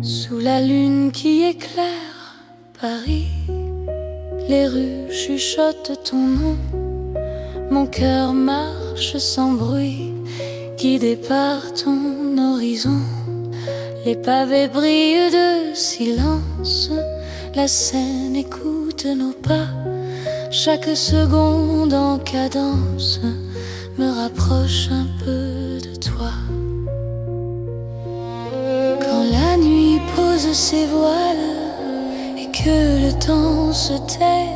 Sous la lune qui éclaire Paris, les rues chuchotent ton nom. Mon cœur marche sans bruit, guidé par ton horizon. Les pavés brillent de silence, la Seine écoute nos pas. Chaque seconde en cadence me rapproche un peu de toi. Quand la nuit pose ses voiles et que le temps se tait,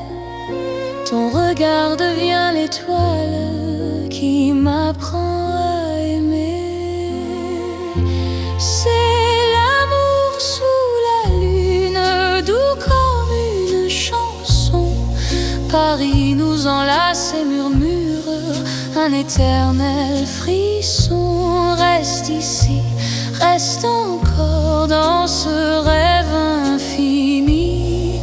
ton regard devient l'étoile qui m'apprend à aimer. C'est l'amour sous la lune, doux comme une chanson. Paris nous enlace et murmure un éternel frisson. Reste ici, reste encore dans ce rêve infini.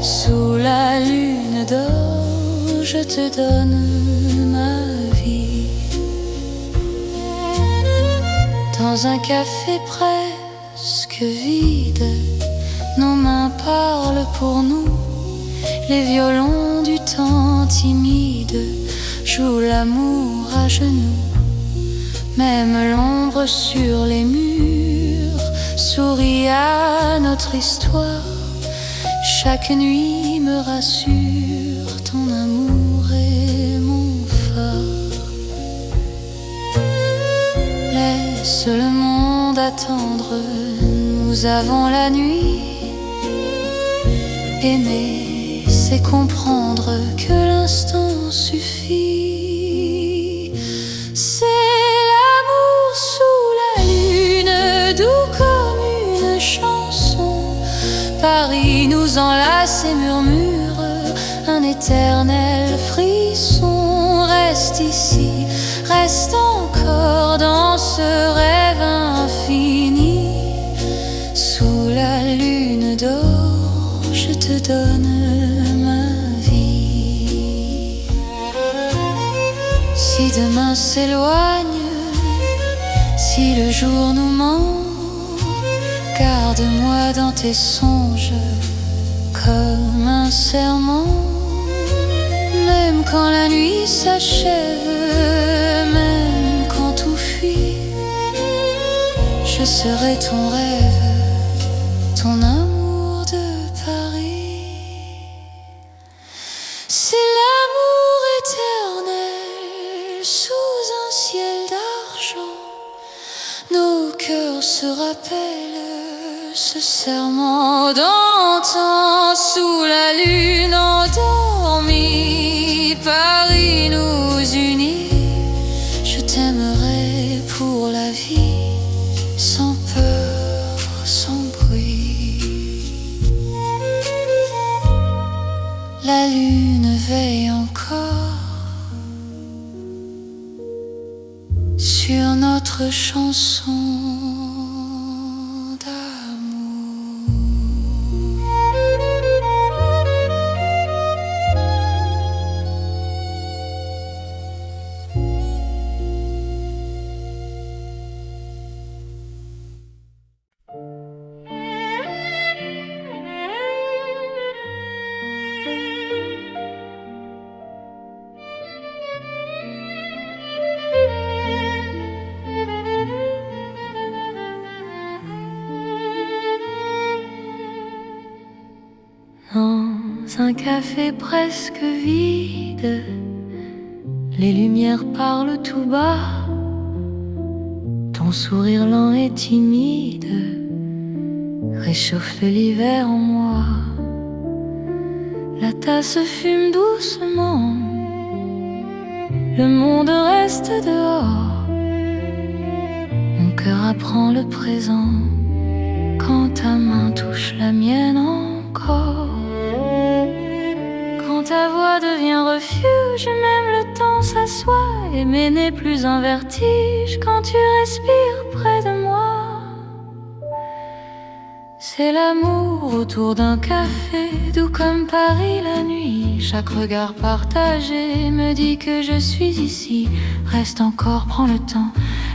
Sous la lune d'or, je te donne ma vie. Dans un café presque vide, nos mains parlent pour nous. Les violons du temps timide jouent l'amour à genoux. Même l'ombre sur les murs sourit à notre histoire. Chaque nuit me rassure, ton amour est mon phare. Laisse le monde attendre, nous avons la nuit. Aimer, c'est comprendre que l'instant suffit. C'est l'amour sous la lune, doux comme une chanson. Paris nous enlace et murmure un éternel frisson. Reste ici, reste encore dans ce rêve infini. Sous la lune d'or, je te donne ma vie. Si demain s'éloigne, si le jour nous ment, garde-moi dans tes songes comme un serment. Même quand la nuit s'achève, même quand tout fuit, je serai ton rêve, ton amour de Paris. C'est l'amour éternel sous un ciel d'argent. Nos cœurs se rappellent ce serment d'antan. Sous la lune endormie, Paris nous unit. Je t'aimerai pour la vie, sans peur, sans bruit. La lune veille encore sur notre chanson d'amour. Dans un café presque vide, les lumières parlent tout bas. Ton sourire lent et timide réchauffe l'hiver en moi. La tasse fume doucement, le monde reste dehors. Mon cœur apprend le présent quand ta main touche la mienne encore. Quand ta voix devient refuge, même le temps s'assoit. Aimer n'est plus un vertige quand tu respires près de moi. C'est l'amour autour d'un café, doux comme Paris la nuit. Chaque regard partagé me dit que je suis ici. Reste encore, prends le temps,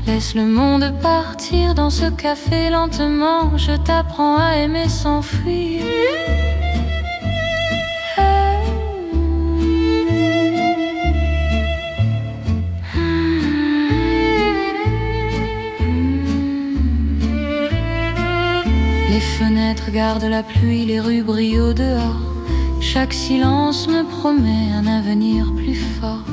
laisse le monde partir dans ce café lentement. Je t'apprends à aimer sans fuir. Les fenêtres gardent la pluie, les rues brillent au dehors. Chaque silence me promet un avenir plus fort.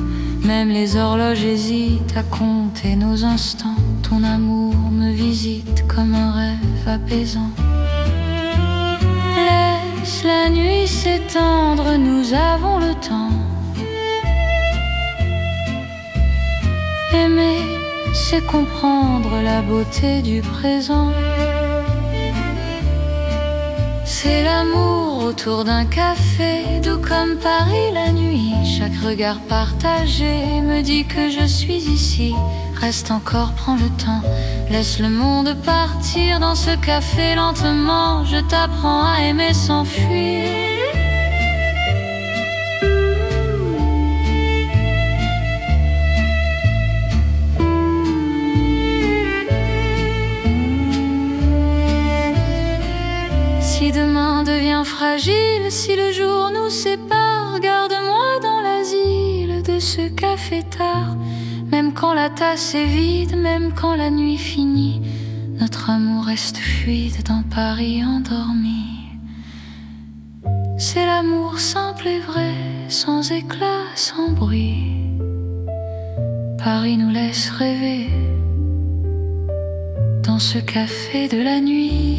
Même les horloges hésitent à compter nos instants. Ton amour me visite comme un rêve apaisant. Laisse la nuit s'étendre, nous avons le temps. Aimer, c'est comprendre la beauté du présent. C'est l'amour autour d'un café, doux comme Paris la nuit. Chaque regard partagé me dit que je suis ici. Reste encore, prends le temps, laisse le monde partir dans ce café lentement. Je t'apprends à aimer sans fuir. Si demain devient fragile, si le jour nous sépare, garde-moi dans l'asile de ce café tard. Même quand la tasse est vide, même quand la nuit finit, notre amour reste fluide dans Paris endormi. C'est l'amour simple et vrai, sans éclat, sans bruit. Paris nous laisse rêver dans ce café de la nuit.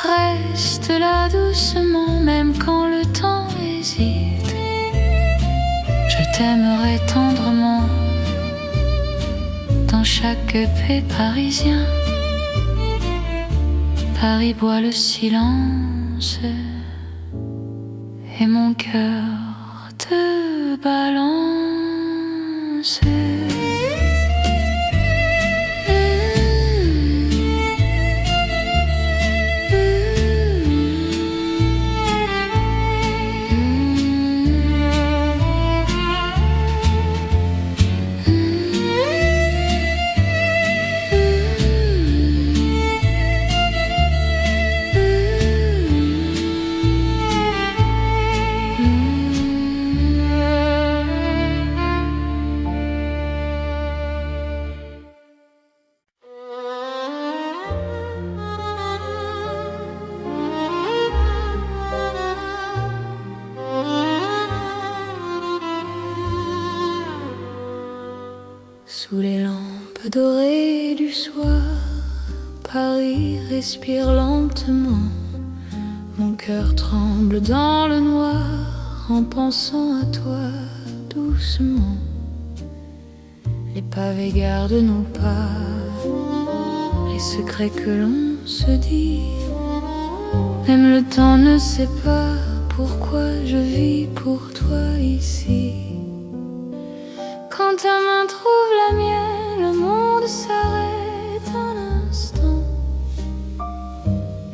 Reste là doucement, même quand le temps hésite. Je t'aimerai tendrement dans chaque paix parisien. Paris boit le silence et mon cœur te balance. Sous les lampes dorées du soir, Paris respire lentement. Mon cœur tremble dans le noir en pensant à toi doucement. Les pavés gardent nos pas, les secrets que l'on se dit. Même le temps ne sait pas pourquoi je vis pour toi ici. Quand ta main trouve la mienne, le monde s'arrête un instant.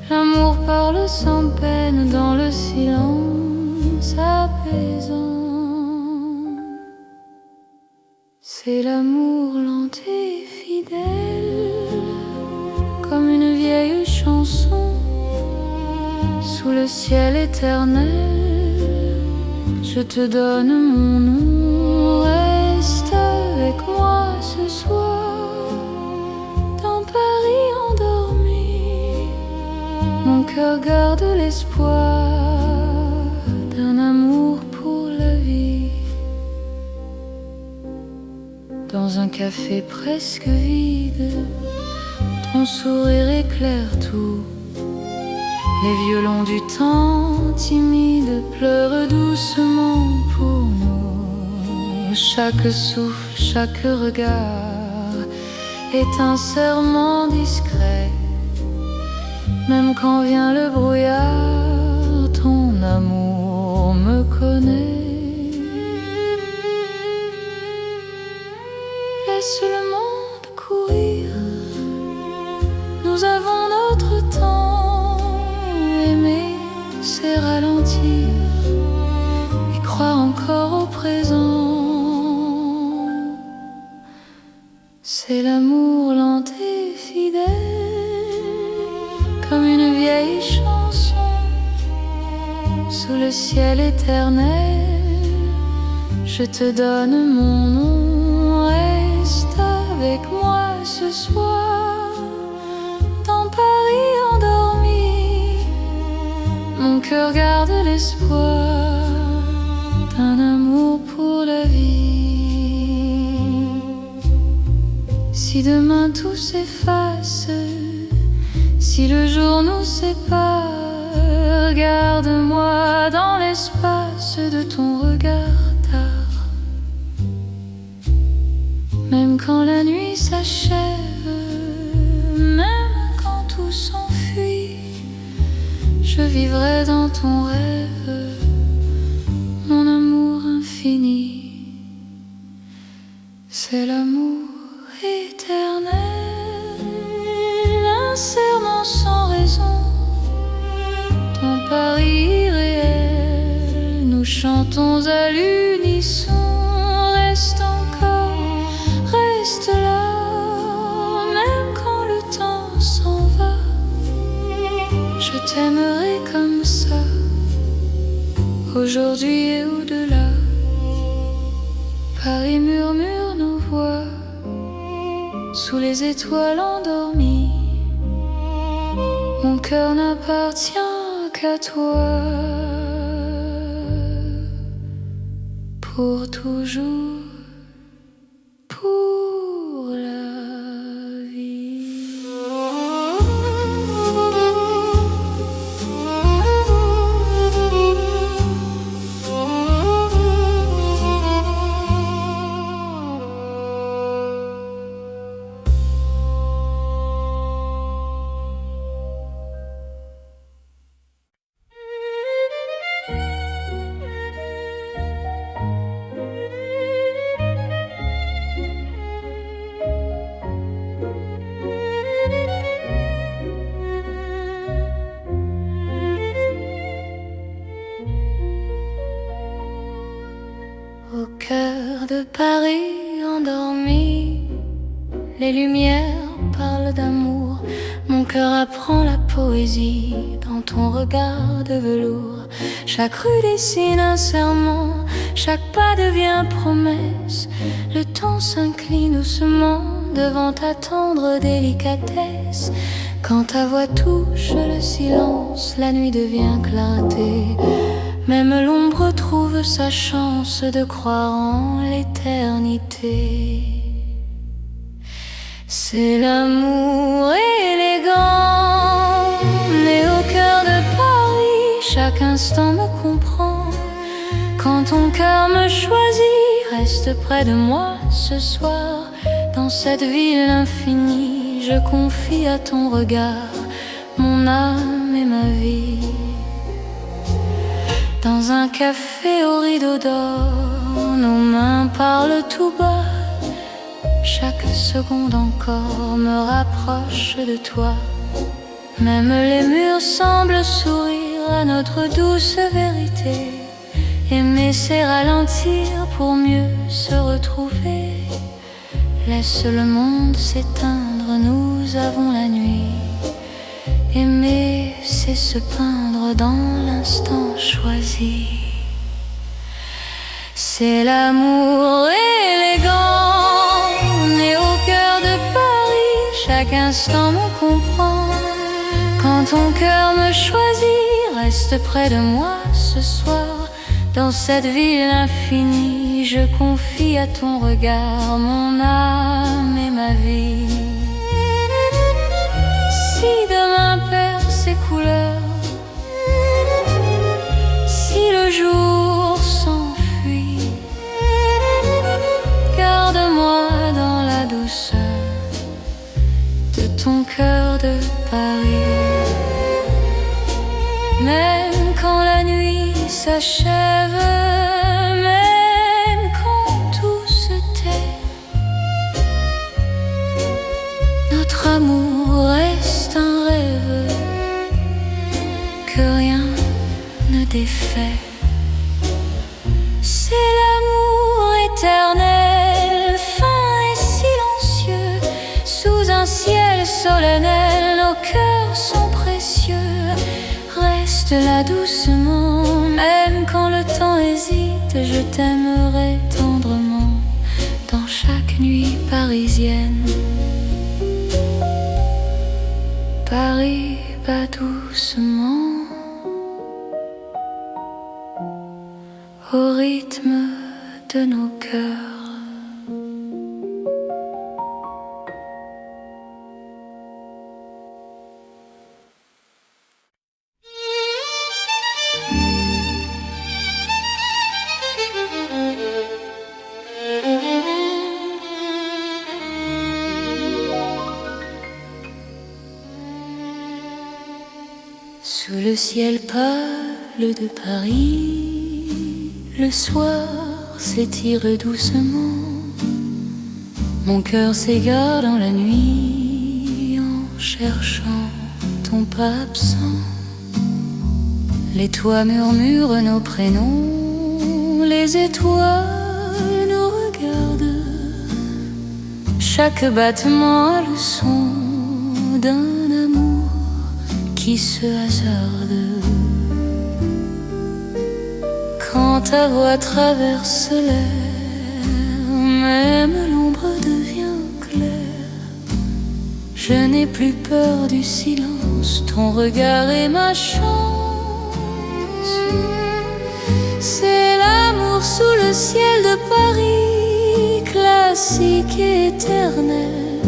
L'amour parle sans peine dans le silence apaisant. C'est l'amour lent et fidèle, comme une vieille chanson. Sous le ciel éternel, je te donne mon nom. Reste avec moi ce soir, dans Paris endormi. Mon cœur garde l'espoir d'un amour pour la vie. Dans un café presque vide, ton sourire éclaire tout. Les violons du temps timide pleurent doucement pour nous. Chaque souffle, chaque regard est un serment discret. Même quand vient le brouillard, ton amour me connaît. Laisse le monde courir Nous avons notre temps. Aimer, c'est ralentir et croire encore au présent. C'est l'amour lent et fidèle, comme une vieille chanson sous le ciel éternel. Je te donne mon nom, reste avec moi ce soir dans Paris endormi. Mon cœur garde l'espoir d'un amour pour la vie. Si demain tout s'efface, si le jour nous sépare, garde-moi dans l'espace de ton regard tard. Même quand la nuit s'achève, même quand tout s'enfuit, je vivrai dans ton rêve, mon amour infini. C'est l'amour éternel, un serment sans raison, ton Paris irréel. Nous chantons à l'unisson. Reste encore, reste là, même quand le temps s'en va. Je t'aimerai comme ça, aujourd'hui et au-delà. Paris murmure nos voix sous les étoiles endormies. Mon cœur n'appartient qu'à toi, pour toujours, pour la vie. Au cœur de Paris endormi, les lumières parlent d'amour. Mon cœur apprend la poésie dans ton regard de velours. Chaque rue dessine un serment, chaque pas devient promesse. Le temps s'incline doucement devant ta tendre délicatesse. Quand ta voix touche le silence, la nuit devient clarté. Même l'ombre trouve sa chance de croire en l'éternité. C'est l'amour élégant, né au cœur de Paris. Chaque instant me comprend. Quand ton cœur me choisit, reste près de moi ce soir. Dans cette ville infinie, je confie à ton regard mon âme et ma vie. Dans un café au rideau d'or, nos mains parlent tout bas. Chaque seconde encore me rapproche de toi. Même les murs semblent sourire à notre douce vérité. Aimer, c'est ralentir pour mieux se retrouver. Laisse le monde s'éteindre, nous avons la nuit. Aimer, c'est se peindre dans l'instant choisi. C'est l'amour élégant, né au cœur de Paris. Chaque instant me comprend. Quand ton cœur me choisit, reste près de moi ce soir. Dans cette ville infinie, je confie à ton regard mon âme et ma vie. Si demain perd ses couleurs, si le jour s'enfuit, garde-moi dans la douceur de ton cœur de Paris. Même quand la nuit s'achève, même quand tout se tait, notre amour reste solennel, nos cœurs sont précieux. Reste là doucement, même quand le temps hésite, je t'aimerai tendrement dans chaque nuit parisienne. Paris bat doucement au rythme de nos cœurs. Sous le ciel pâle de Paris, le soir s'étire doucement. Mon cœur s'égare dans la nuit en cherchant ton pas absent. Les toits murmurent nos prénoms, les étoiles nous regardent. Chaque battement a le son d'un amour qui se hasarde. Quand ta voix traverse l'air, même l'ombre devient claire. Je n'ai plus peur du silence, ton regard est ma chance. C'est l'amour sous le ciel de Paris, classique et éternel.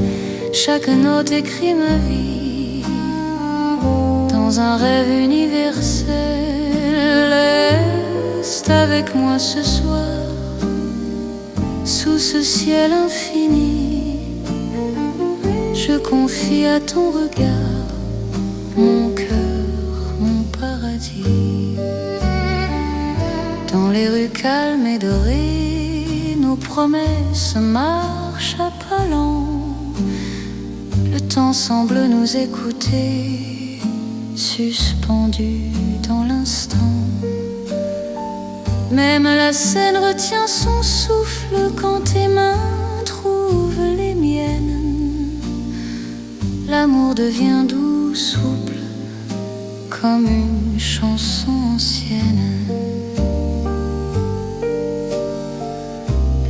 Chaque note écrit ma vie dans un rêve universel. Reste avec moi ce soir, sous ce ciel infini. Je confie à ton regard mon cœur, mon paradis. Dans les rues calmes et dorées, nos promesses marchent à pas lents. Le temps semble nous écouter, suspendu dans l'instant. Même la scène retient son souffle quand tes mains trouvent les miennes. L'amour devient doux, souple, comme une chanson ancienne.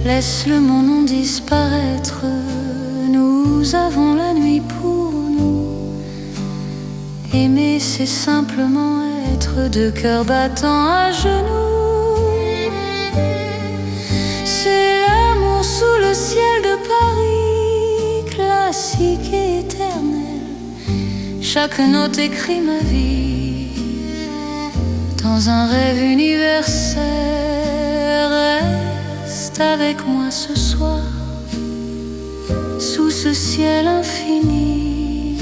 Laisse le monde disparaître, nous avons la nuit pour nous. Aimer, c'est simplement être deux cœurs battants à genoux. C'est l'amour sous le ciel de Paris, classique et éternel. Chaque note écrit ma vie dans un rêve universel. Reste avec moi ce soir, sous ce ciel infini.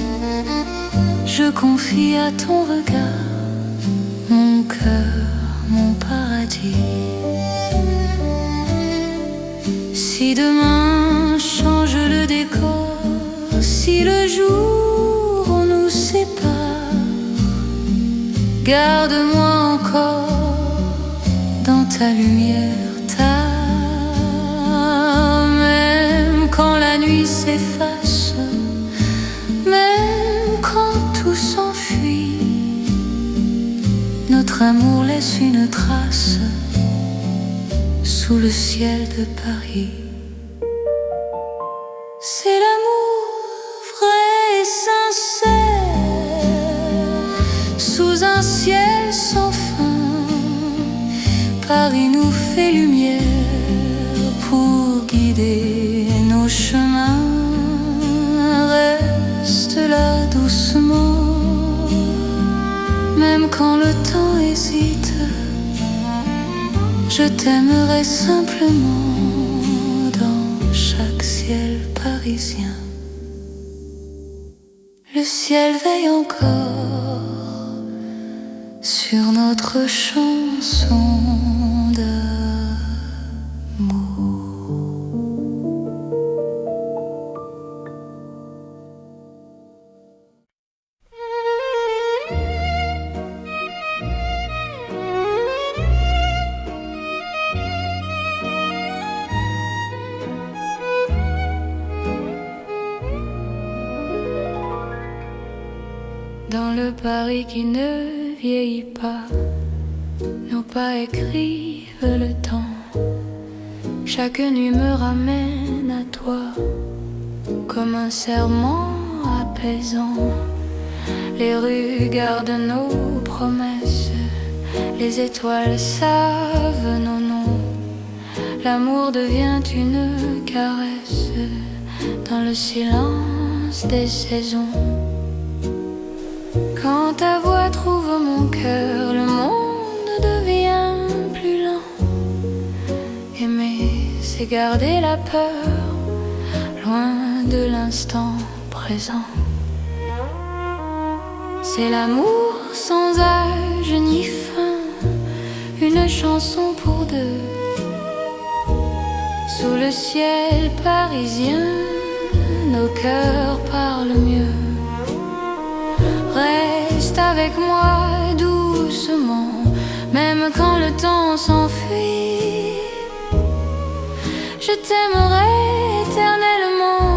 Je confie à ton regard mon cœur, mon paradis. Si demain change le décor, si le jour nous sépare, garde-moi encore dans ta lumière, même quand la nuit s'efface, même quand tout s'enfuit, notre amour laisse une trace sous le ciel de Paris. C'est l'amour vrai et sincère, sous un ciel sans fin. Paris nous fait lumière pour guider nos chemins. Reste là doucement, même quand le temps hésite. Je t'aimerai simplement dans chaque ciel parisien. Le ciel veille encore sur notre chanson d'amour. dans le Paris qui ne vieillit pas. Nos pas écrivent le temps. Chaque nuit me ramène à toi, comme un serment apaisant. Les rues gardent nos promesses, les étoiles savent nos noms. L'amour devient une caresse dans le silence des saisons. Quand ta voix trouve mon cœur, le monde devient plus lent. Aimer, c'est garder la peur, loin de l'instant présent. C'est l'amour sans âge ni fin, une chanson pour deux. Sous le ciel parisien, nos cœurs parlent mieux. Reste avec moi doucement, même quand le temps s'enfuit. Je t'aimerai éternellement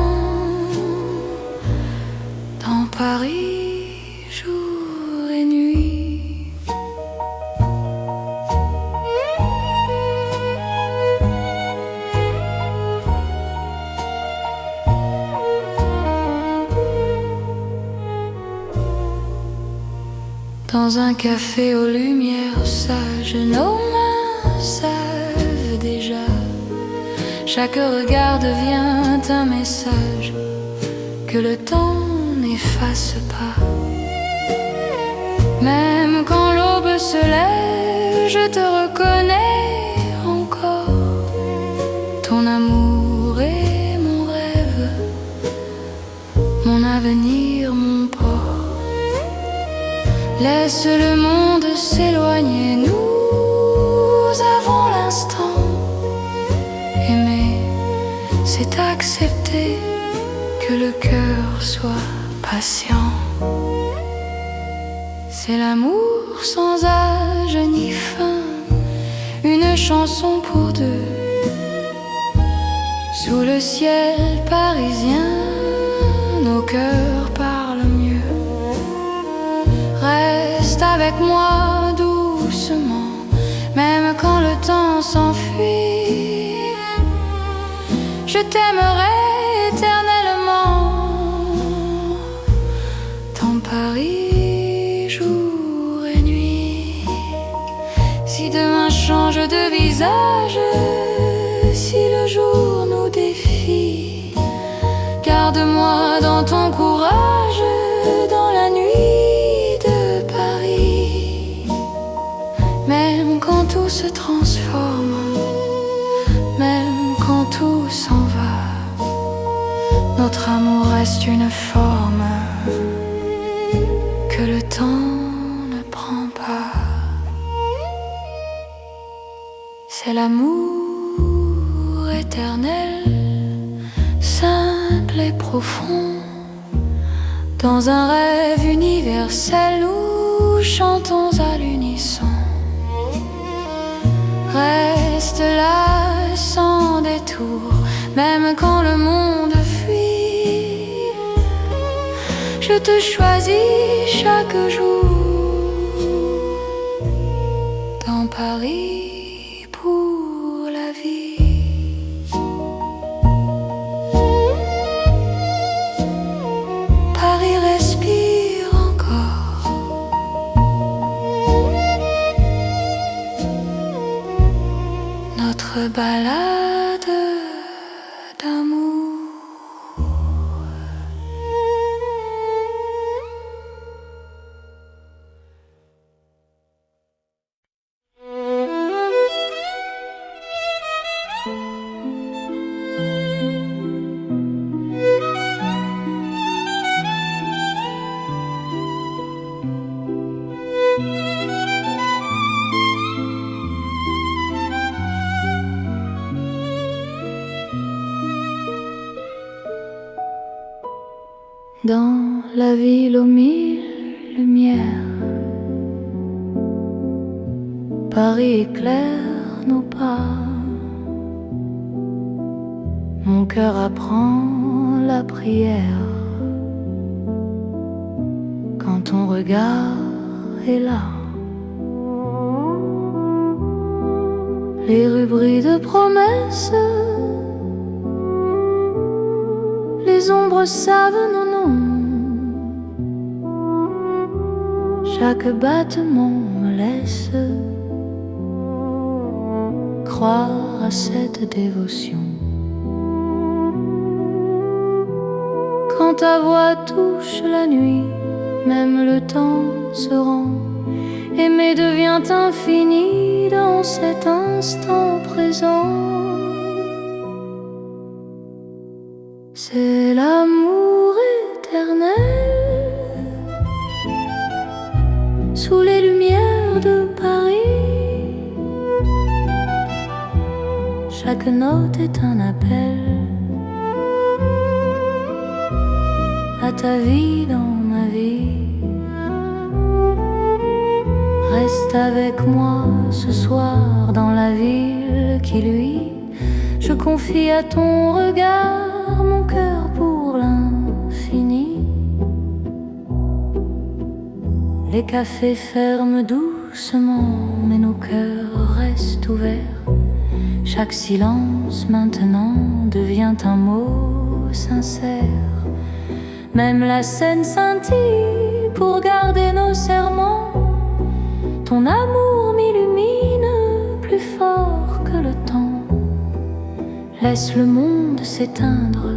dans Paris, jour et nuit. Dans un café aux lumières sages, nos mains savent déjà. Chaque regard devient un message que le temps n'efface pas. Même quand l'aube se lève, je te reconnais encore. Ton amour est mon rêve, mon avenir, mon port. Laisse le monde s'éloigner, nous avons l'instant. Aimer, c'est accepter que le cœur soit patient. C'est l'amour sans âge ni fin, une chanson pour deux. Sous le ciel parisien, nos cœurs parlent mieux. Reste avec moi doucement, même quand le temps s'enfuit. Je t'aimerai éternellement dans Paris, jour et nuit. Si demain change de visage, si le jour nous défie, garde-moi dans ton courage, dans la nuit de Paris. Même quand tout se transforme, même quand tout s'en va, notre amour reste une forme que le temps ne prend pas. C'est l'amour éternel, simple et profond. Dans un rêve universel, nous chantons à l'unisson. Reste là sans détour, même quand le monde fuit. Je te choisis chaque jour dans Paris pour la vie. Paris respire encore. Notre balade d'amour. Dans la ville aux mille lumières, Paris éclaire nos pas. Mon cœur apprend la prière quand ton regard est là. Les rues brillent de promesses, les ombres savent nos noms. Chaque battement me laisse croire à cette dévotion. Quand ta voix touche la nuit, même le temps se rend. Aimer devient infini dans cet instant présent. C'est l'amour éternel sous les lumières de Paris. Chaque note est un appel à ta vie dans ma vie. Reste avec moi ce soir dans la ville qui luit. Je confie à ton regard mon cœur pour l'infini. Les cafés ferment doucement, mais nos cœurs restent ouverts. Chaque silence maintenant devient un mot sincère. Même la scène scintille pour garder nos serments. Ton amour m'illumine plus fort que le temps. Laisse le monde s'éteindre,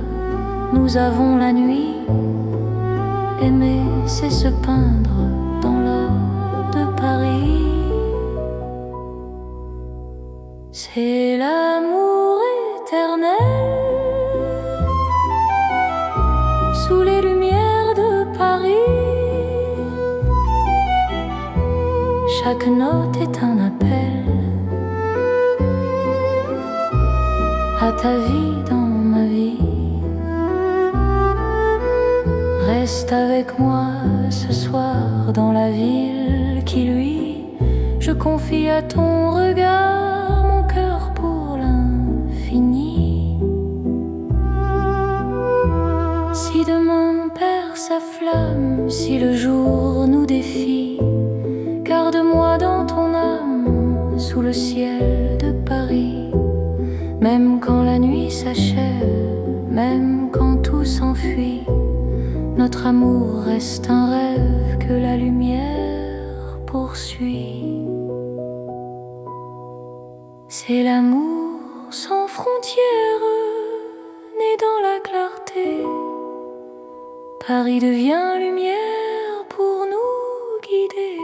nous avons la nuit. Aimer, c'est se peindre dans l'or de Paris. C'est l'amour éternel sous les lumières de Paris. Chaque note est un appel à ta vie dans ma vie. Reste avec moi ce soir dans la ville qui luit. Je confie à ton regard mon cœur pour l'infini. Si demain perd sa flamme, si le jour nous défie, garde-moi dans ton âme sous le ciel de Paris. Même quand la nuit s'achève, même quand tout s'enfuit, notre amour reste un rêve que la lumière poursuit. C'est l'amour sans frontières, né dans la clarté. Paris devient lumière pour nous guider.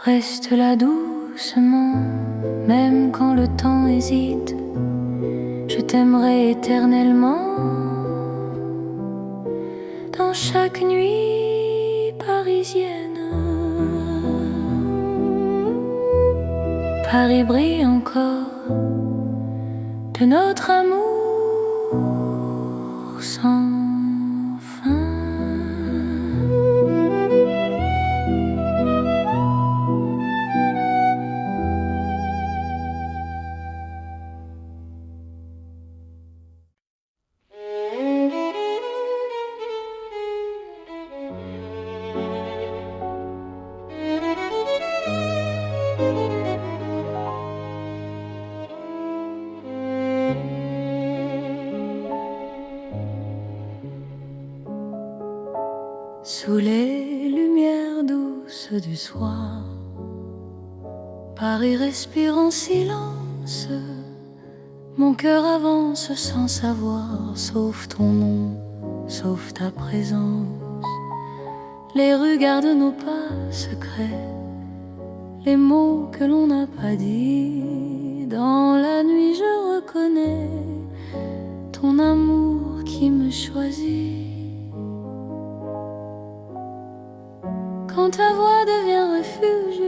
Reste là doucement, même quand le temps hésite. Je t'aimerai éternellement. Dans chaque nuit parisienne, Paris brille encore de notre amour sans fin. Sous les lumières douces du soir, Paris respire en silence. Mon cœur avance sans savoir, sauf ton nom, sauf ta présence. Les rues gardent nos pas secrets, les mots que l'on n'a pas dit. Dans la nuit je reconnais ton amour qui me choisit. Quand ta voix devient refuge,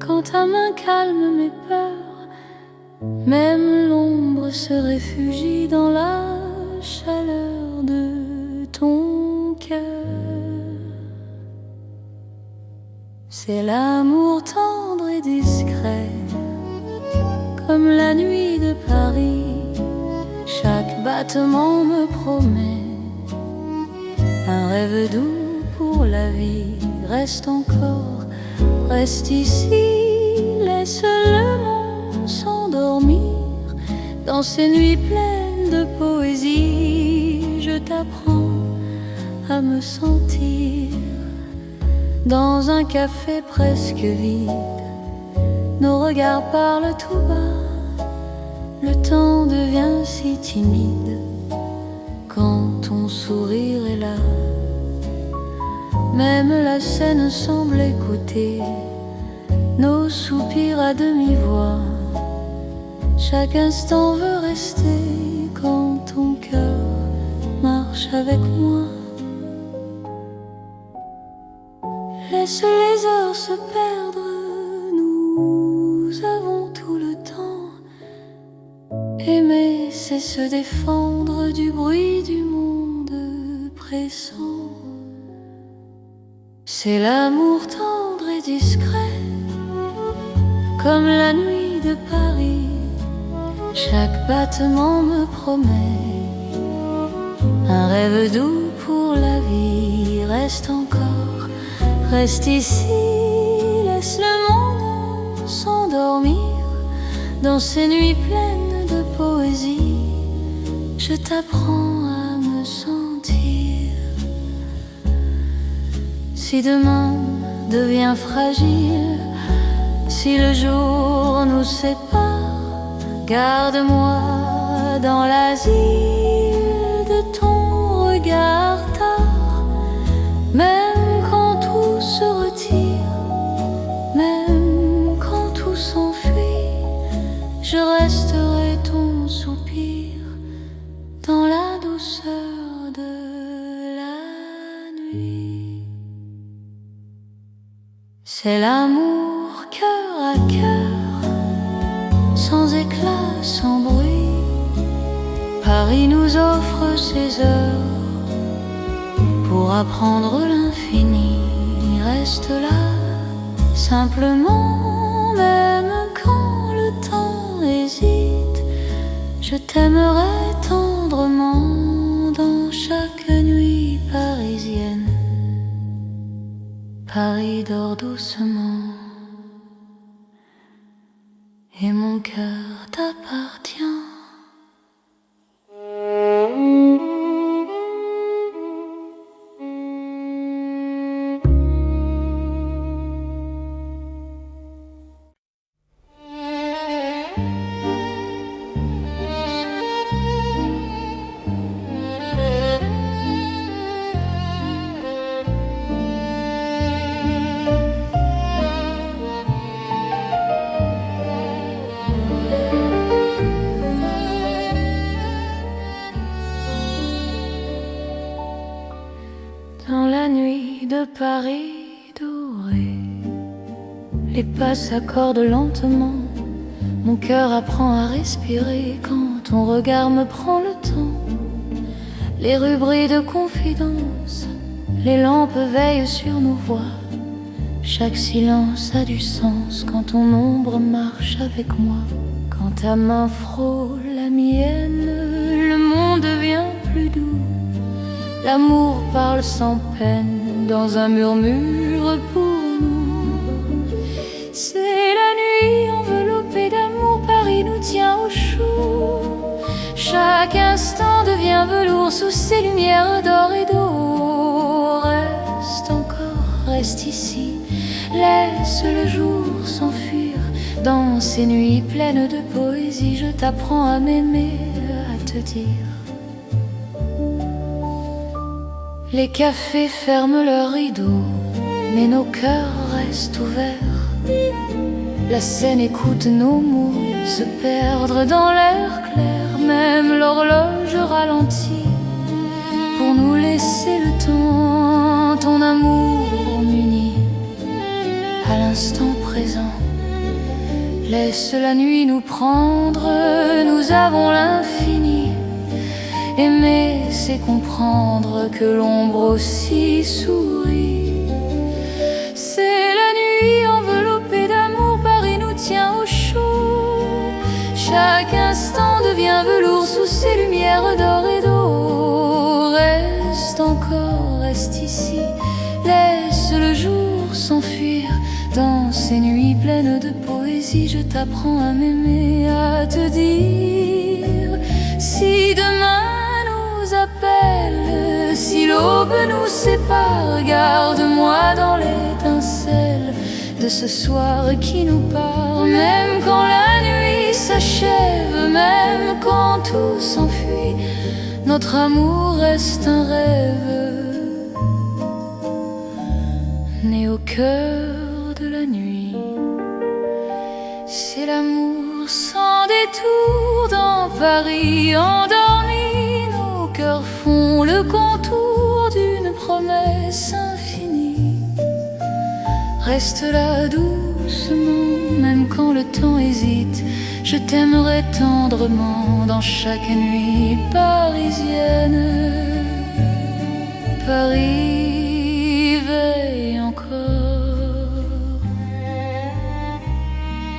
quand ta main calme mes peurs, même l'ombre se réfugie dans la chaleur de ton cœur. C'est l'amour tendre et discret, comme la nuit de Paris. Chaque battement me promet Un rêve doux pour la vie reste encore, reste ici, laisse le monde s'endormir. Dans ces nuits pleines de poésie, je t'apprends à me sentir. Dans un café presque vide, nos regards parlent tout bas. Le temps devient si timide quand ton sourire est là. Même la scène semble écouter nos soupirs à demi-voix. Chaque instant veut rester quand ton cœur marche avec moi. Laisse les heures se perdre, nous avons tout le temps. Aimer, c'est se défendre du bruit du monde pressant. C'est l'amour tendre et discret, comme la nuit de Paris. Chaque battement me promet un rêve doux pour la vie. Reste encore, reste ici, laisse le monde s'endormir. Dans ces nuits pleines de poésie, je t'apprends à me sentir. Si demain devient fragile, si le jour nous sépare, garde-moi dans l'asile de ton regard tard. Même quand tout se retire, même quand tout s'enfuit, je resterai ton soupir dans la douceur de la nuit. C'est l'amour cœur à cœur, sans éclat, sans bruit. Paris nous offre ses heures pour apprendre l'infini. Reste là, simplement, même quand le temps hésite. Je t'aimerai tendrement dans chaque nuit parisienne. Paris dort doucement et mon cœur t'appartient. Dans la nuit de Paris doré, les pas s'accordent lentement. Mon cœur apprend à respirer quand ton regard me prend le temps. Les rues brillent de confidence, les lampes veillent sur nos voix. Chaque silence a du sens quand ton ombre marche avec moi. Quand ta main frôle la mienne, le monde devient plus doux. L'amour parle sans peine dans un murmure pour nous. C'est la nuit enveloppée d'amour, Paris nous tient au chaud. Chaque instant devient velours sous ces lumières d'or et d'eau. Reste encore, reste ici, laisse le jour s'enfuir. Dans ces nuits pleines de poésie, je t'apprends à m'aimer, à te dire. Les cafés ferment leurs rideaux, mais nos cœurs restent ouverts. La scène écoute nos mots se perdre dans l'air clair. Même l'horloge ralentit pour nous laisser le temps. Ton amour m'unit à l'instant présent. Laisse la nuit nous prendre, nous avons l'infini. Aimer, c'est comprendre que l'ombre aussi sourit. C'est la nuit enveloppée d'amour, Paris nous tient au chaud. Chaque instant devient velours sous ces lumières d'or et d'eau. Reste encore encore, reste ici. Laisse le jour s'enfuir dans ces nuits pleines de poésie. Je t'apprends à m'aimer, à te dire si demain nous appelle, si l'aube nous sépare. Garde-moi dans l'étincelle de ce soir qui nous part. Même quand la nuit s'achève, même quand tout s'enfuit, notre amour reste un rêve né au cœur de la nuit. C'est l'amour sans détour dans Paris endormi. Nos cœurs font le contour d'une promesse infinie. Reste là doucement, même quand le temps hésite. Je t'aimerai tendrement dans chaque nuit parisienne. Paris veille encore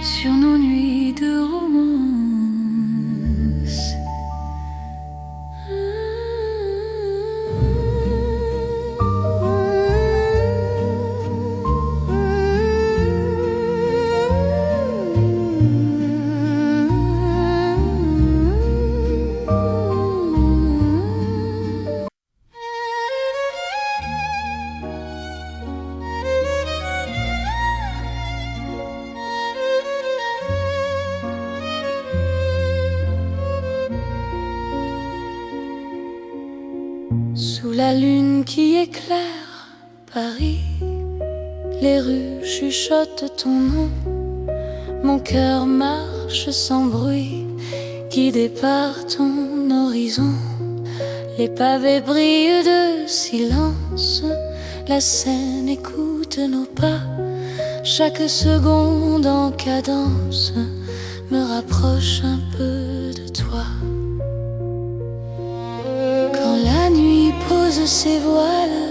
sur nos nuits de romance. Sous la lune qui éclaire Paris, les rues chuchotent ton nom. Mon cœur marche sans bruit, guidé par ton horizon. Les pavés brillent de silence, la Seine écoute nos pas. Chaque seconde en cadence me rapproche un peu de toi. La nuit pose ses voiles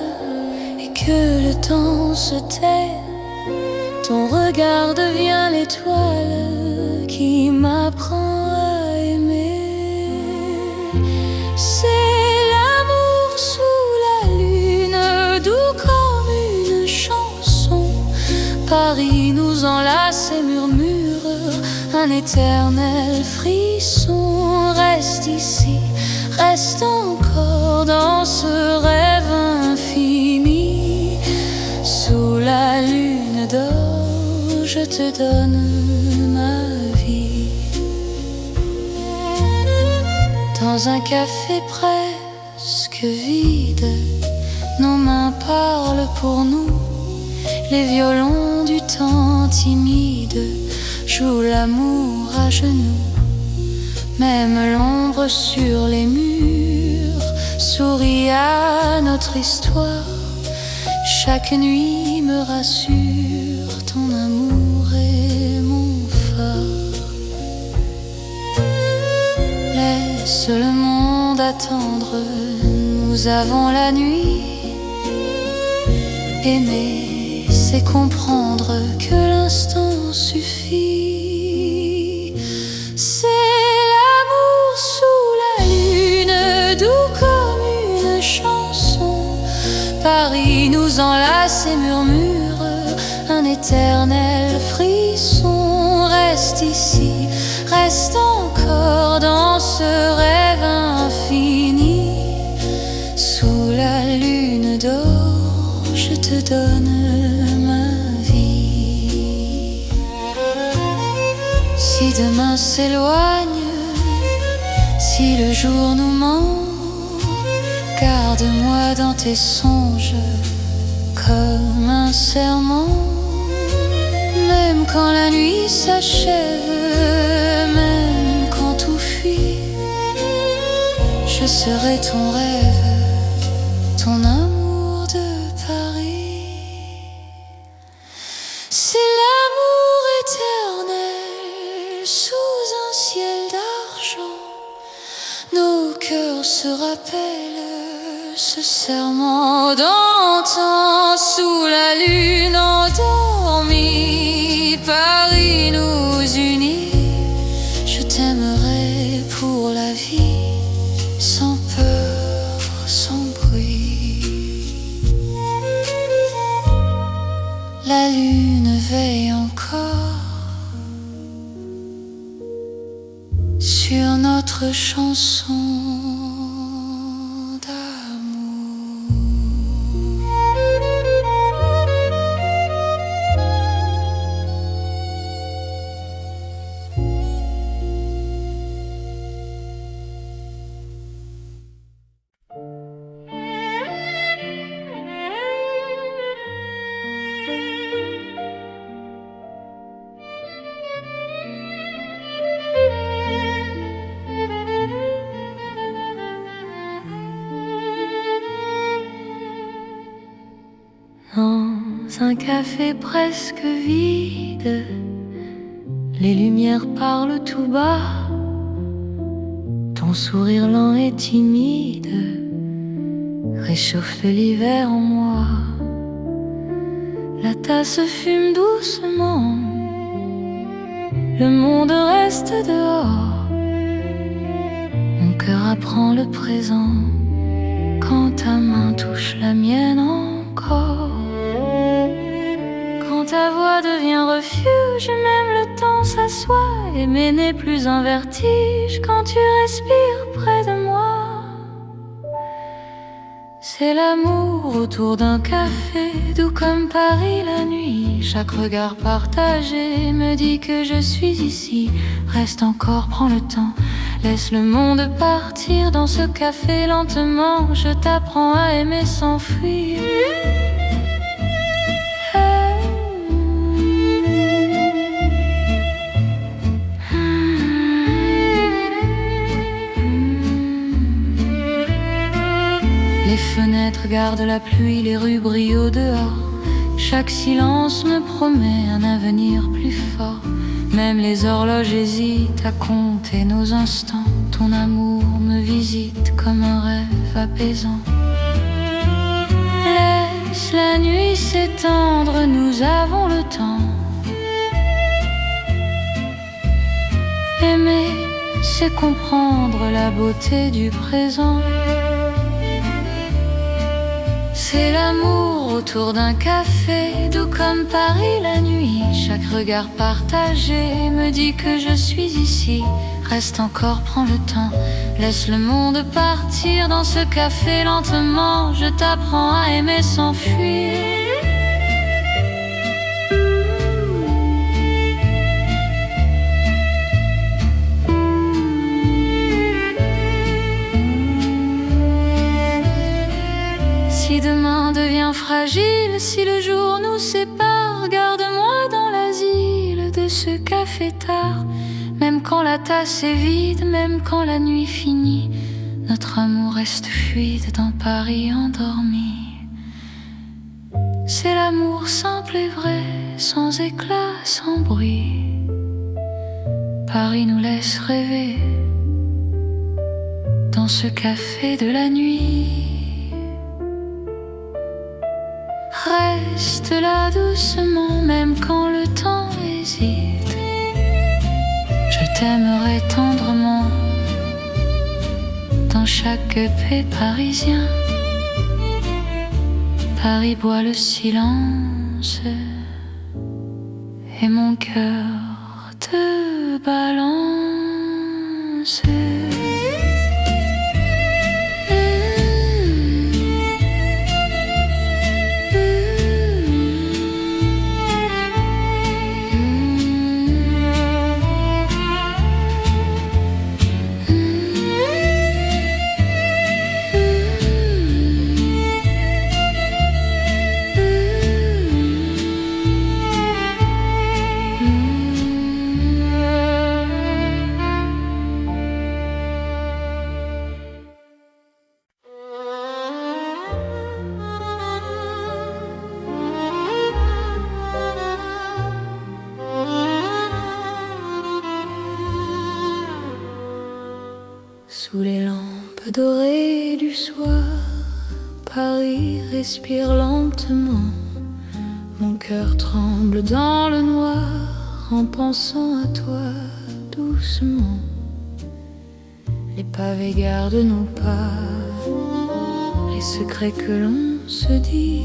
et que le temps se tait, ton regard devient l'étoile qui m'apprend à aimer. C'est l'amour sous la lune, doux comme une chanson. Paris nous enlace et murmure un éternel frisson. Reste ici, reste encore dans ce rêve infini. Sous la lune d'or, je te donne ma vie. Dans un café presque vide, nos mains parlent pour nous. Les violons du temps timide jouent l'amour à genoux. Même l'ombre sur les murs sourit à notre histoire. Chaque nuit me rassure, ton amour est mon phare. Laisse le monde attendre, nous avons la nuit. Aimer, c'est comprendre que l'instant suffit. C'est sous la lune, doux comme une chanson. Paris nous enlace et murmure un éternel frisson. Reste ici, reste encore dans ce rêve infini. Sous la lune d'or, je te donne ma vie. Si demain s'éloigne, si le jour nous ment, garde-moi dans tes songes comme un serment. Même quand la nuit s'achève, même quand tout fuit, je serai ton rêve, ton amour de Paris. C'est l'amour éternel sous un ciel d'argent. Nos cœurs se rappellent ce serment d'antan. Sous la lune endormie, Paris nous unit. Je t'aimerai pour la vie, sans peur, sans bruit. La lune veille encore sur notre chanson d'amour. Dans un café presque vide, les lumières parlent tout bas. Ton sourire lent et timide réchauffe l'hiver en moi. La tasse fume doucement, le monde reste dehors. Mon cœur apprend le présent quand ta main touche la mienne encore. Quand ta voix devient refuge, même le temps s'assoit. Aimer n'est plus un vertige quand tu respires près de moi. C'est l'amour autour d'un café, doux comme Paris la nuit. Chaque regard partagé me dit que je suis ici. Reste encore, prends le temps, laisse le monde partir dans ce café lentement. Je t'apprends à aimer sans fuir. Les fenêtres gardent la pluie, les rues brillent au dehors. Chaque silence me promet un avenir plus fort. Même les horloges hésitent à compter nos instants. Ton amour me visite comme un rêve apaisant. Laisse la nuit s'étendre, nous avons le temps. Aimer, c'est comprendre la beauté du présent. C'est l'amour autour d'un café, doux comme Paris la nuit. Chaque regard partagé me dit que je suis ici. Reste encore, prends le temps, laisse le monde partir dans ce café lentement. Je t'apprends à aimer sans fuir. Si demain devient fragile, si le jour nous sépare, garde-moi dans l'asile de ce café tard. Même quand la tasse est vide, même quand la nuit finit, notre amour reste fluide dans Paris endormi. C'est l'amour simple et vrai, sans éclat, sans bruit. Paris nous laisse rêver dans ce café de la nuit. Reste là doucement, même quand le temps hésite. Je t'aimerai tendrement dans chaque paix parisien. Paris boit le silence et mon cœur te balance. Sous les lampes dorées du soir, Paris respire lentement. Mon cœur tremble dans le noir en pensant à toi doucement. Les pavés gardent nos pas, les secrets que l'on se dit.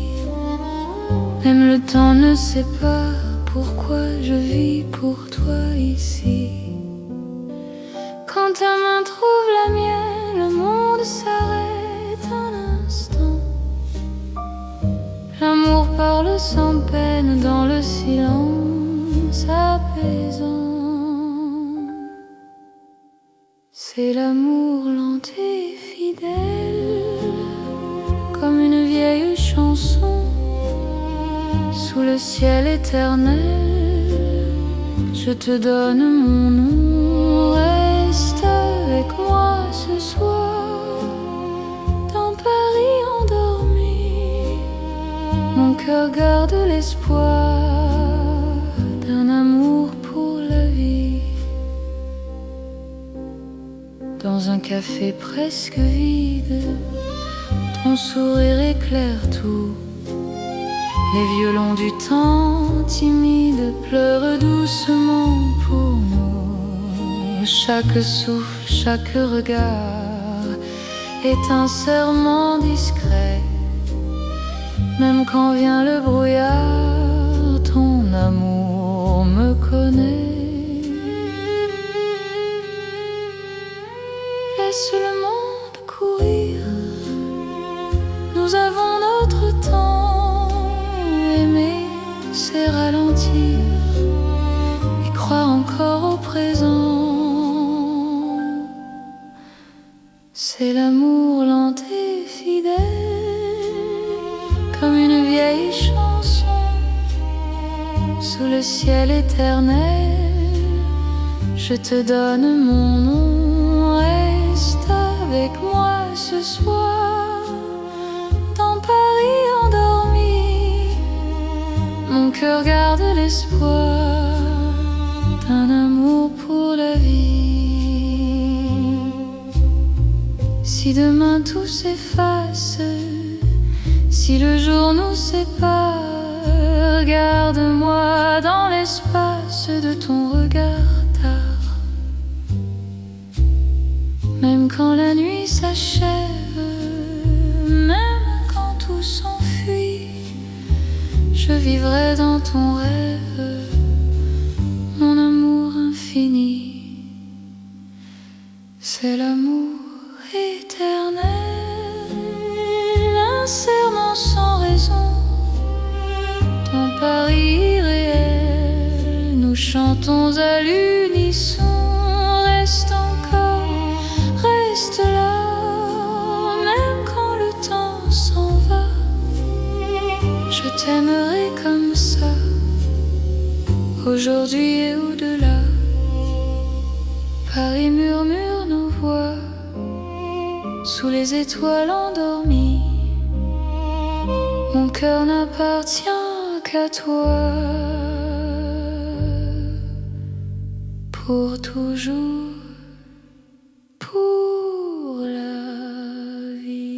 Même le temps ne sait pas pourquoi je vis pour toi ici. Quand ta main trouve la mienne, le monde s'arrête un instant. L'amour parle sans peine dans le silence apaisant. C'est l'amour lent et fidèle, comme une vieille chanson sous le ciel éternel. Je te donne mon nom, reste avec moi ce soir dans Paris endormi. Mon cœur garde l'espoir d'un amour pour la vie. Dans un café presque vide, ton sourire éclaire tout. Les violons du temps timide pleurent doucement pour nous. Chaque souffle, chaque regard est un serment discret. Même quand vient le brouillard, ton amour me connaît. Laisse le monde courir, nous avons notre temps. Aimer, c'est ralentir et croire encore au présent. C'est l'amour lent et fidèle, comme une vieille chanson sous le ciel éternel. Je te donne mon nom, reste avec moi ce soir dans Paris endormi. Mon cœur garde l'espoir d'un amour pour la vie. Si demain tout s'efface, si le jour nous sépare, garde-moi dans l'espace de ton regard tard. Même quand la nuit s'achève, même quand tout s'enfuit, je vivrai dans ton rêve, mon amour infini. C'est l'amour éternel, un serment sans raison. Ton Paris irréel, nous chantons à l'unisson. Reste encore, reste là, même quand le temps s'en va. Je t'aimerai comme ça, aujourd'hui et au-delà. Paris murmure nos voix sous les étoiles endormies. Mon cœur n'appartient qu'à toi, pour toujours, pour la vie.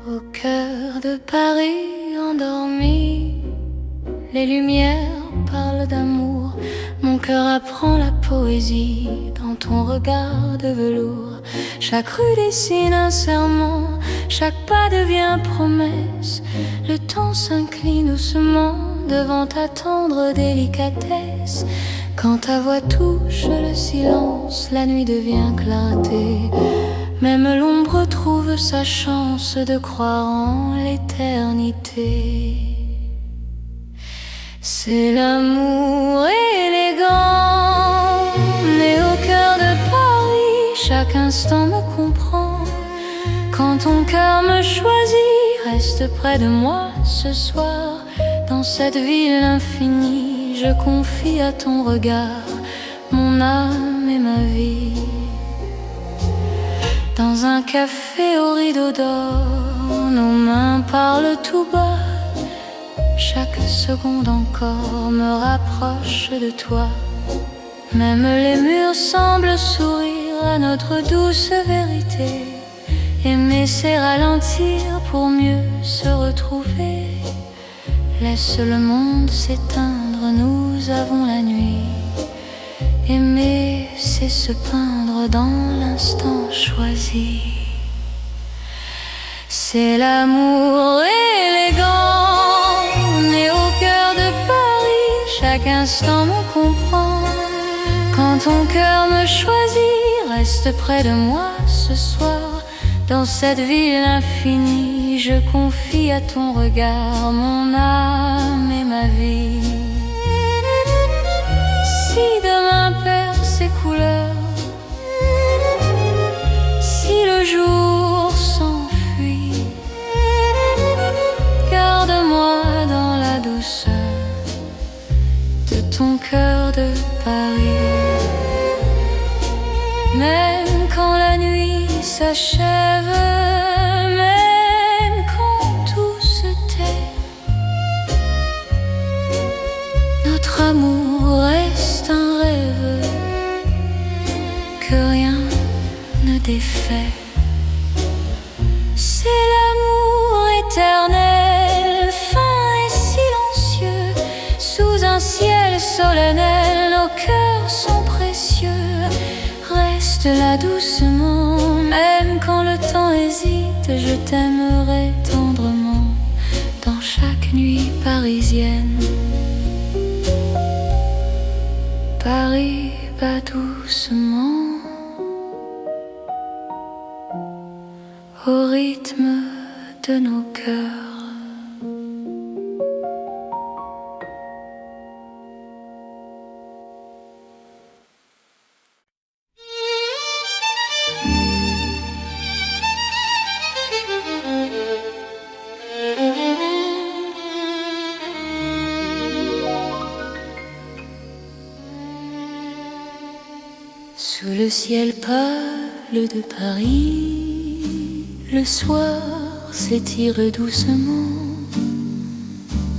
Au cœur de Paris endormi, les lumières parlent d'amour. Mon cœur apprend la poésie dans ton regard de velours. Chaque rue dessine un serment, chaque pas devient promesse. Le temps s'incline doucement devant ta tendre délicatesse. Quand ta voix touche le silence, la nuit devient clarté. Même l'ombre trouve sa chance de croire en l'éternité. C'est l'amour élégant, né au cœur de Paris. Chaque instant me comprend. Quand ton cœur me choisit, reste près de moi ce soir. Dans cette ville infinie, je confie à ton regard mon âme et ma vie. Dans un café au rideau d'or, nos mains parlent tout bas. Chaque seconde encore me rapproche de toi. Même les murs semblent sourire à notre douce vérité. Aimer c'est ralentir pour mieux se retrouver. Laisse le monde s'éteindre, nous avons la nuit. Aimer c'est se peindre dans l'instant choisi. C'est l'amour élégant, né au cœur de Paris. Chaque instant me comprend. Quand ton cœur me choisit, reste près de moi ce soir. Dans cette ville infinie, je confie à ton regard mon âme et ma vie. Si demain perd ses couleurs, si le jour s'enfuit, garde-moi dans la douceur de ton cœur de Paris. Même quand la nuit s'achève, même quand tout se tait, notre amour reste un rêve que rien ne défait. C'est l'amour éternel, fin et silencieux. Sous un ciel solennel, nos cœurs sont précieux. Reste là doucement, même quand le temps hésite. Je t'aimerai tendrement dans chaque nuit parisienne. Paris bat doucement au rythme de nos cœurs. Sous le ciel pâle de Paris, le soir s'étire doucement.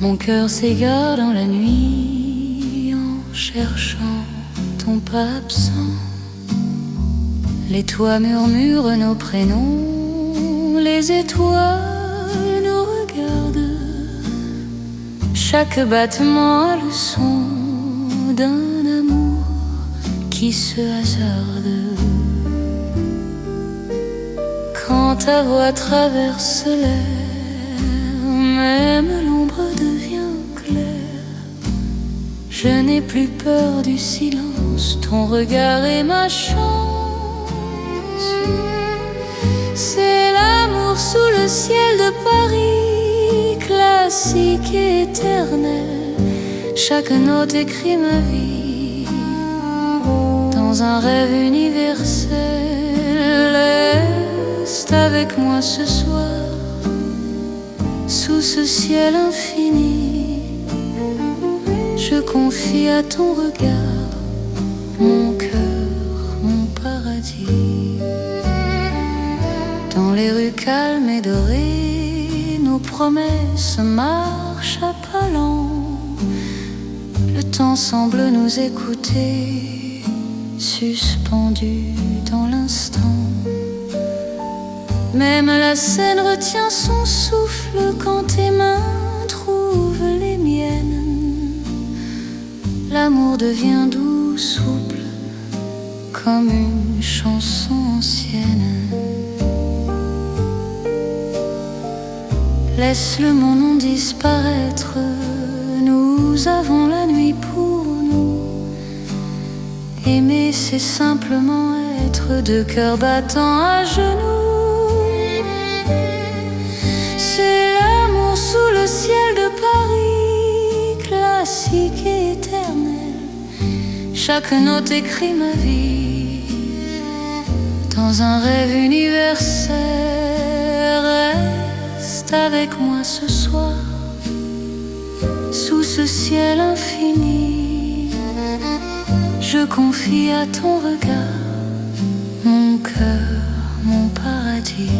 Mon cœur s'égare dans la nuit en cherchant ton pas absent. Les toits murmurent nos prénoms, les étoiles nous regardent. Chaque battement a le son d'un amour qui se hasarde. Quand ta voix traverse l'air, même l'ombre devient claire. Je n'ai plus peur du silence, ton regard est ma chance. C'est l'amour sous le ciel de Paris, classique et éternel. Chaque note écrit ma vie dans un rêve universel. Reste avec moi ce soir, sous ce ciel infini. Je confie à ton regard mon cœur, mon paradis. Dans les rues calmes et dorées, nos promesses marchent à pas lents. Le temps semble nous écouter, suspendu dans l'instant. Même la scène retient son souffle quand tes mains trouvent les miennes. L'amour devient doux, souple, comme une chanson ancienne. Laisse le mon nom disparaître, nous avons la nuit pour nous. Aimer c'est simplement être deux cœurs battant à genoux. C'est l'amour sous le ciel de Paris, classique et éternel. Chaque note écrit ma vie dans un rêve universel. Reste avec moi ce soir, sous ce ciel infini. je confie à ton regard mon cœur, mon paradis.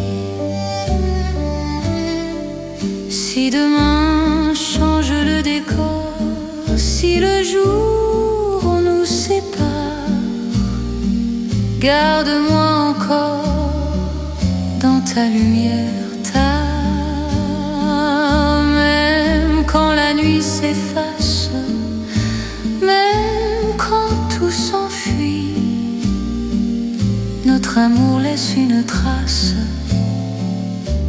Si demain change le décor, si le jour nous sépare, garde-moi encore dans ta lumière, même quand la nuit s'efface, même quand tout s'enfuit, notre amour laisse une trace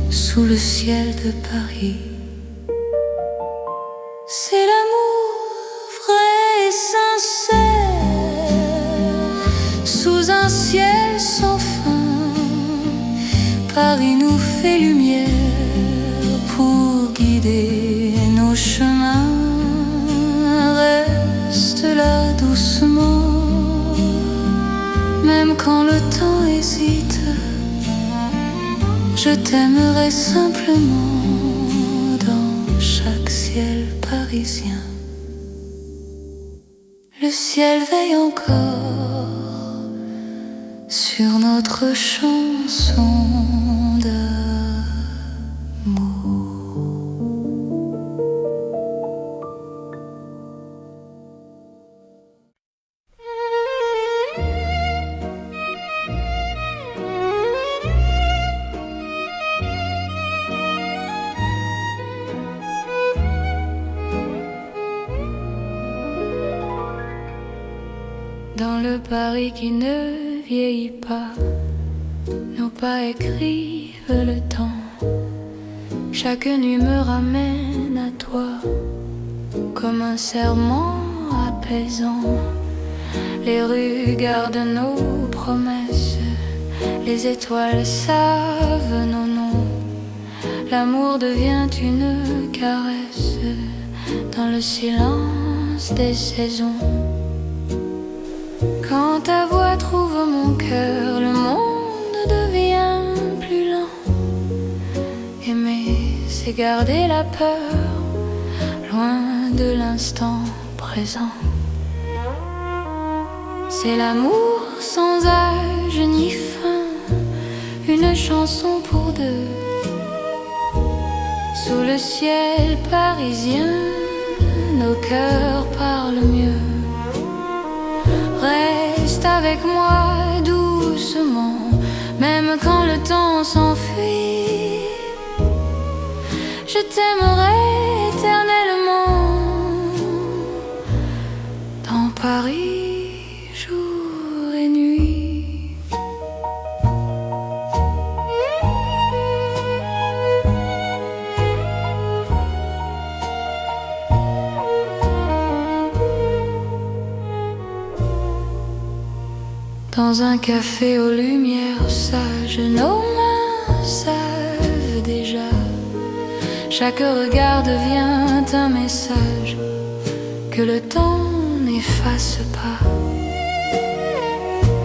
sous le ciel de Paris. C'est l'amour vrai et sincère, sous un ciel sans fin. Paris nous fait lumière pour guider nos chemins. Reste là doucement, même quand le temps hésite. Je t'aimerai simplement dans chaque ciel parisien. Le ciel veille encore sur notre chanson d'amour. Dans le Paris qui ne vieillit pas, nos pas écrivent le temps. Chaque nuit me ramène à toi, comme un serment apaisant. Les rues gardent nos promesses, les étoiles savent nos noms. L'amour devient une caresse dans le silence des saisons. Quand ta voix trouve mon cœur, le monde devient plus lent. Aimer, c'est garder la peur, loin de l'instant présent. C'est l'amour sans âge ni fin, une chanson pour deux. Sous le ciel parisien, nos cœurs parlent mieux. Reste avec moi doucement, même quand le temps s'enfuit. Je t'aimerai éternellement dans Paris, jour et nuit. Dans un café aux lumières sages, nos mains savent déjà. Chaque regard devient un message que le temps n'efface pas.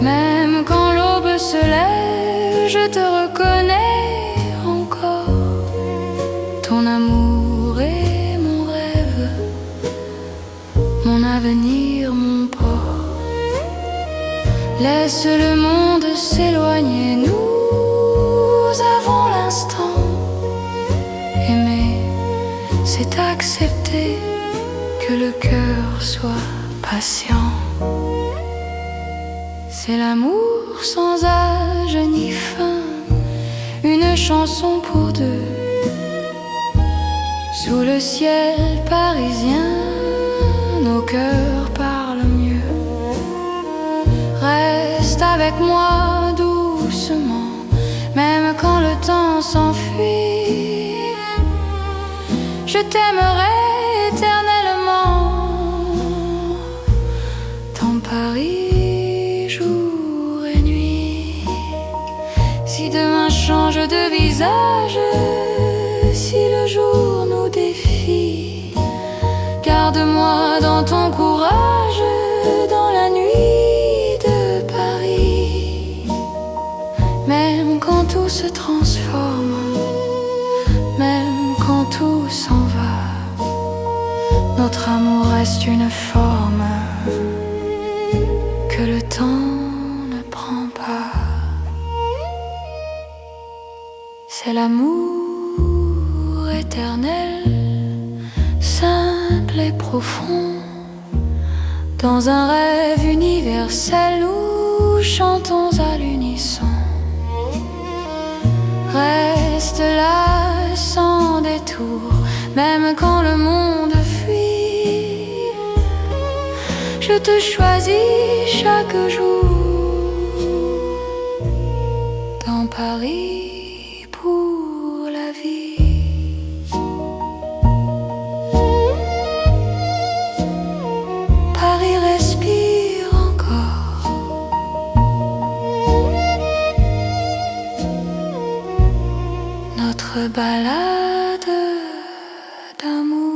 Même quand l'aube se lève, je te reconnais encore. Ton amour est mon rêve, mon avenir, mon port. Laisse le monde s'éloigner, nous avons l'instant. Aimer, c'est accepter que le cœur soit patient. C'est l'amour sans âge ni fin, une chanson pour deux. Sous le ciel parisien, nos cœurs parlent mieux. Reste avec moi doucement, même quand le temps s'enfuit. Je t'aimerai éternellement dans Paris, jour et nuit. Si demain change de visage, si le jour nous défie, garde-moi dans ton courage, dans la nuit de Paris. Même quand tout se transforme, même quand tout s'en va, notre amour reste une forme. le temps ne prend pas. C'est l'amour éternel, simple et profond. Dans un rêve universel, nous chantons à l'unisson. Reste là sans détour, même quand le monde fuit. Je te choisis chaque jour dans Paris pour la vie. Paris respire encore. Notre balade d'amour.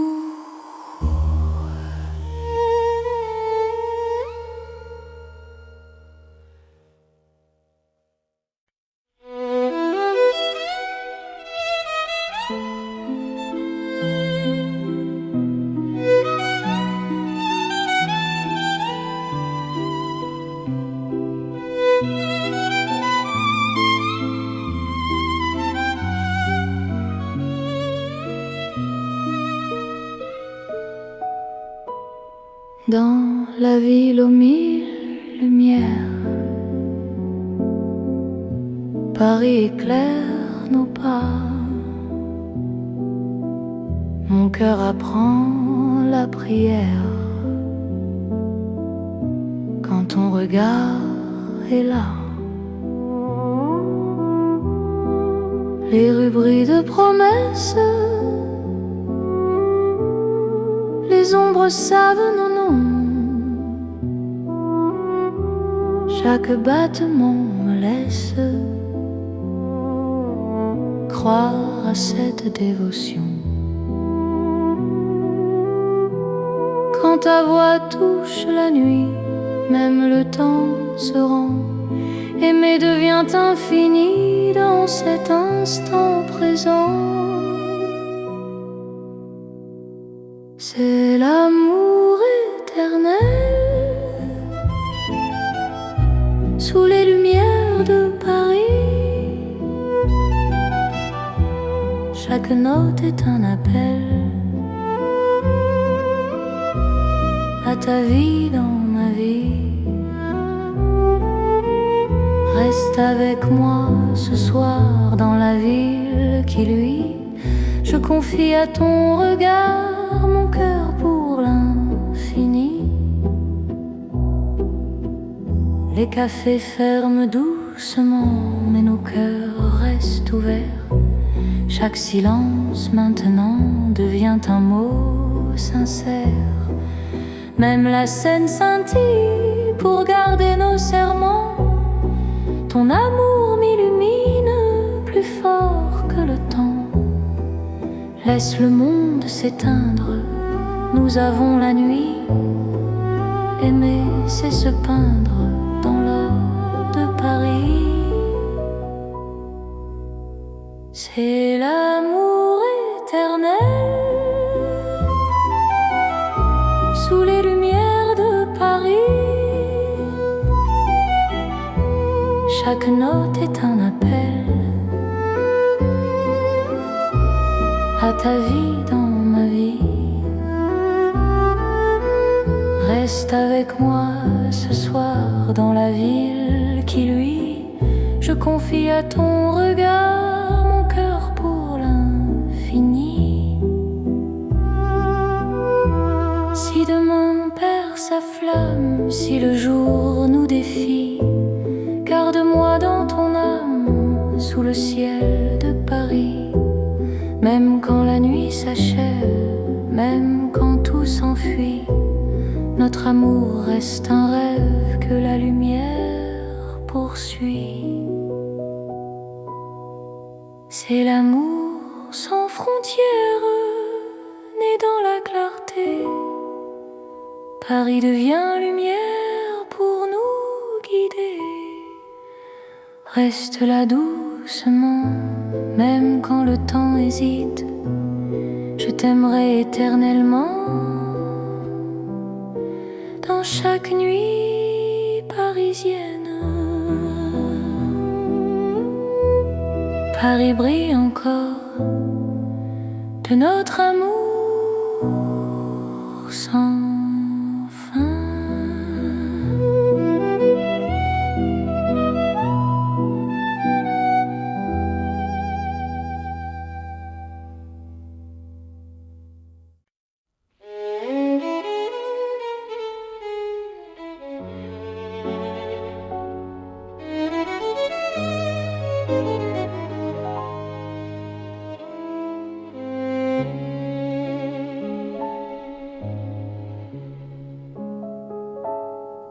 Dans la ville aux mille lumières, Paris éclaire nos pas. Mon cœur apprend la prière quand ton regard est là. Les rues brillent de promesses, les ombres savent nos noms. Chaque battement me laisse croire à cette dévotion. Quand ta voix touche la nuit, même le temps se rend. Aimer devient infini dans cet instant présent. C'est l'amour éternel sous les lumières de Paris. Chaque note est un appel à ta vie dans ma vie. Reste avec moi ce soir dans la ville qui luit. Je confie à ton regard mon cœur pour l'infini. Les cafés ferment doucement, mais nos cœurs restent ouverts. Chaque silence maintenant devient un mot sincère. Même la scène scintille pour garder nos serments. Ton amour m'illumine plus fort que le temps. Laisse le monde s'éteindre, nous avons la nuit. Aimer, c'est se peindre dans l'or de Paris. C'est l'amour éternel sous les lumières de Paris. Chaque note est un appel à ta vie dans ma vie. Reste avec moi ce soir dans la ville qui luit. Je confie à ton regard mon cœur pour l'infini. Si demain perd sa flamme, si le jour nous défie, garde-moi dans ton âme sous le ciel de Paris. Même quand la nuit s'achève, même quand tout s'enfuit, notre amour reste un rêve que la lumière poursuit. C'est l'amour sans frontières, né dans la clarté. Paris devient lumière pour nous guider. Reste là doucement, même quand le temps hésite. Je t'aimerai éternellement dans chaque nuit. parisienne. Paris brille encore de notre amour sans fin.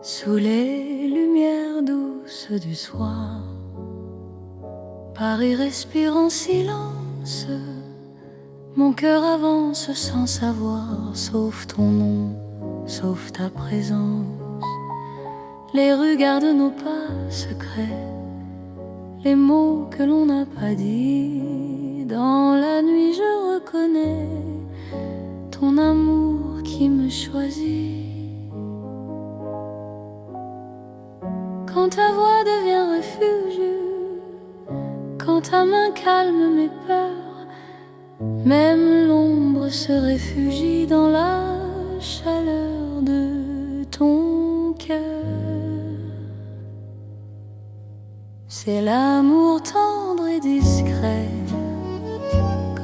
Sous les lumières douces du soir, Paris respire en silence. Mon cœur avance sans savoir, sauf ton nom, sauf ta présence. Les rues gardent nos pas secrets, les mots que l'on n'a pas dit. Dans la nuit je reconnais ton amour qui me choisit. Quand ta voix devient refuge, quand ta main calme mes peurs, même l'ombre se réfugie dans la chaleur de ton cœur. C'est l'amour tendre et discret,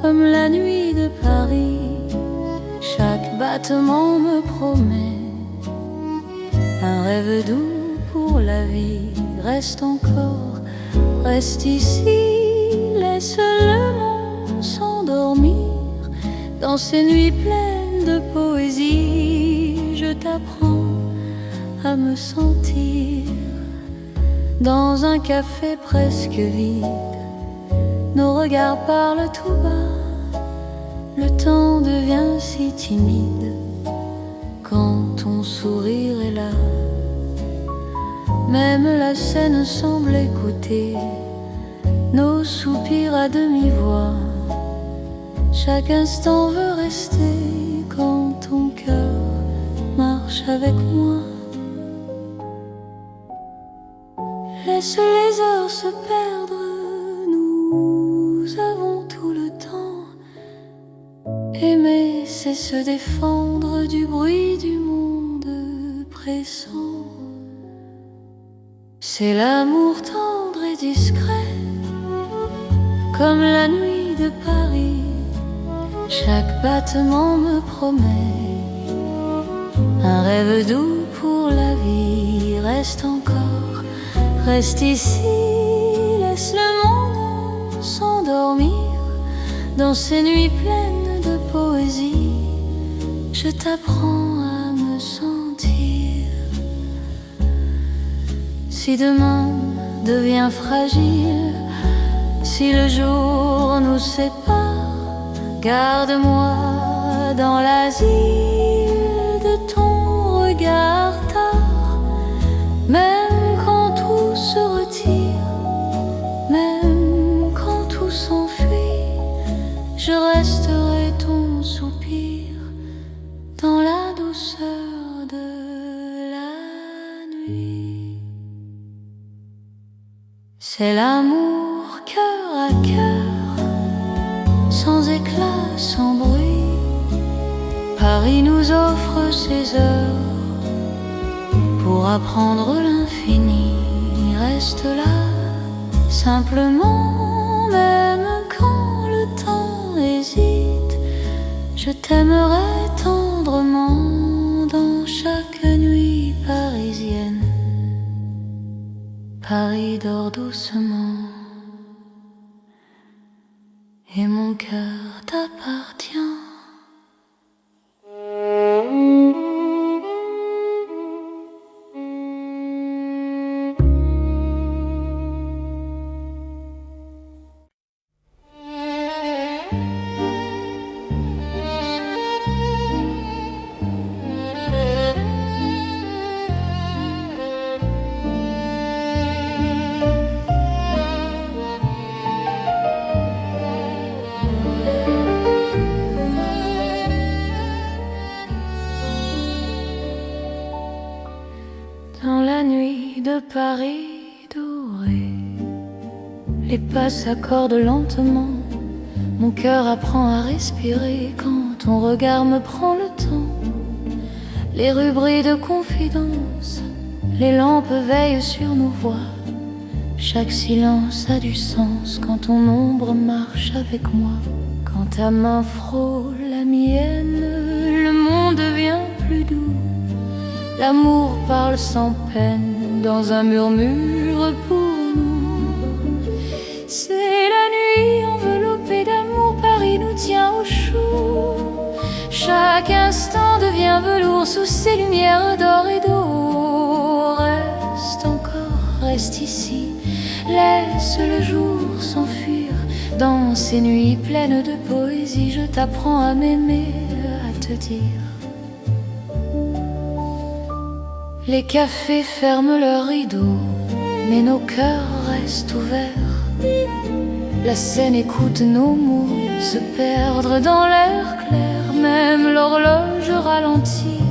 comme la nuit de Paris. Chaque battement me promet un rêve doux pour la vie. Reste encore, reste ici, laisse le monde s'endormir dans ces nuits pleines de poésie. Je t'apprends à me sentir dans un café presque vide. Nos regards parlent tout bas, le temps devient si timide quand ton sourire est là. Même la scène semble écouter nos soupirs à demi-voix. Chaque instant veut rester quand ton cœur marche avec moi. Laisse les heures se perdre, nous avons tout le temps. Aimer, c'est se défendre du bruit du monde pressant. C'est l'amour tendre et discret, comme la nuit de Paris. Chaque battement me promet un rêve doux pour la vie. Reste encore, reste ici, laisse le monde s'endormir dans ces nuits pleines de poésie. Je t'apprends à me sentir. Si demain devient fragile, si le jour nous sépare, garde-moi dans l'asile de ton regard tard. Même quand tout se retire, même quand tout s'enfuit, je resterai ton soupir dans la douceur de la nuit. C'est l'amour cœur à cœur, sans éclat, sans bruit. Paris nous offre ses heures pour apprendre l'infini. Reste là, simplement, même quand le temps hésite. Je t'aimerai tendrement dans chaque nuit parisienne. Paris dort doucement et mon cœur t'appartient. Paris doré. Les pas s'accordent lentement, mon cœur apprend à respirer quand ton regard me prend le temps. Les rues brillent de confidence, les lampes veillent sur nos voix. Chaque silence a du sens quand ton ombre marche avec moi. Quand ta main frôle la mienne, le monde devient plus doux. L'amour parle sans peine dans un murmure pour nous. C'est la nuit enveloppée d'amour, Paris nous tient au chaud. Chaque instant devient velours sous ces lumières d'or et d'eau. Reste encore, reste ici, laisse le jour s'enfuir. Dans ces nuits pleines de poésie, je t'apprends à m'aimer, à te dire. Les cafés ferment leurs rideaux, mais nos cœurs restent ouverts. La scène écoute nos mots se perdre dans l'air clair. Même l'horloge ralentit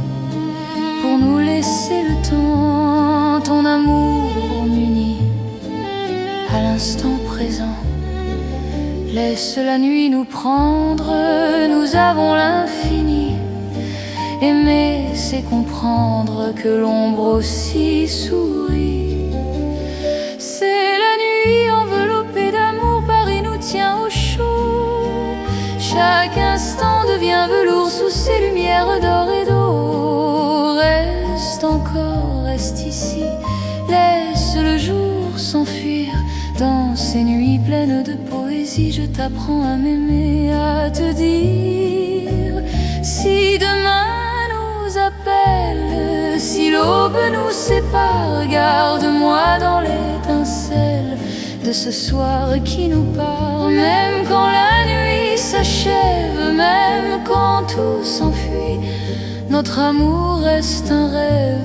pour nous laisser le temps. Ton amour m'unit à l'instant présent. Laisse la nuit nous prendre, nous avons l'infini. Aimer, c'est comprendre que l'ombre aussi sourit. C'est la nuit enveloppée d'amour, Paris nous tient au chaud. Chaque instant devient velours sous ces lumières d'or et d'eau. Reste encore, reste ici, laisse le jour s'enfuir. Dans ces nuits pleines de poésie, je t'apprends à m'aimer, à te dire. Si demain nous appelle, si l'aube nous sépare, garde-moi dans l'étincelle de ce soir qui nous part. Même quand la nuit s'achève, même quand tout s'enfuit, notre amour reste un rêve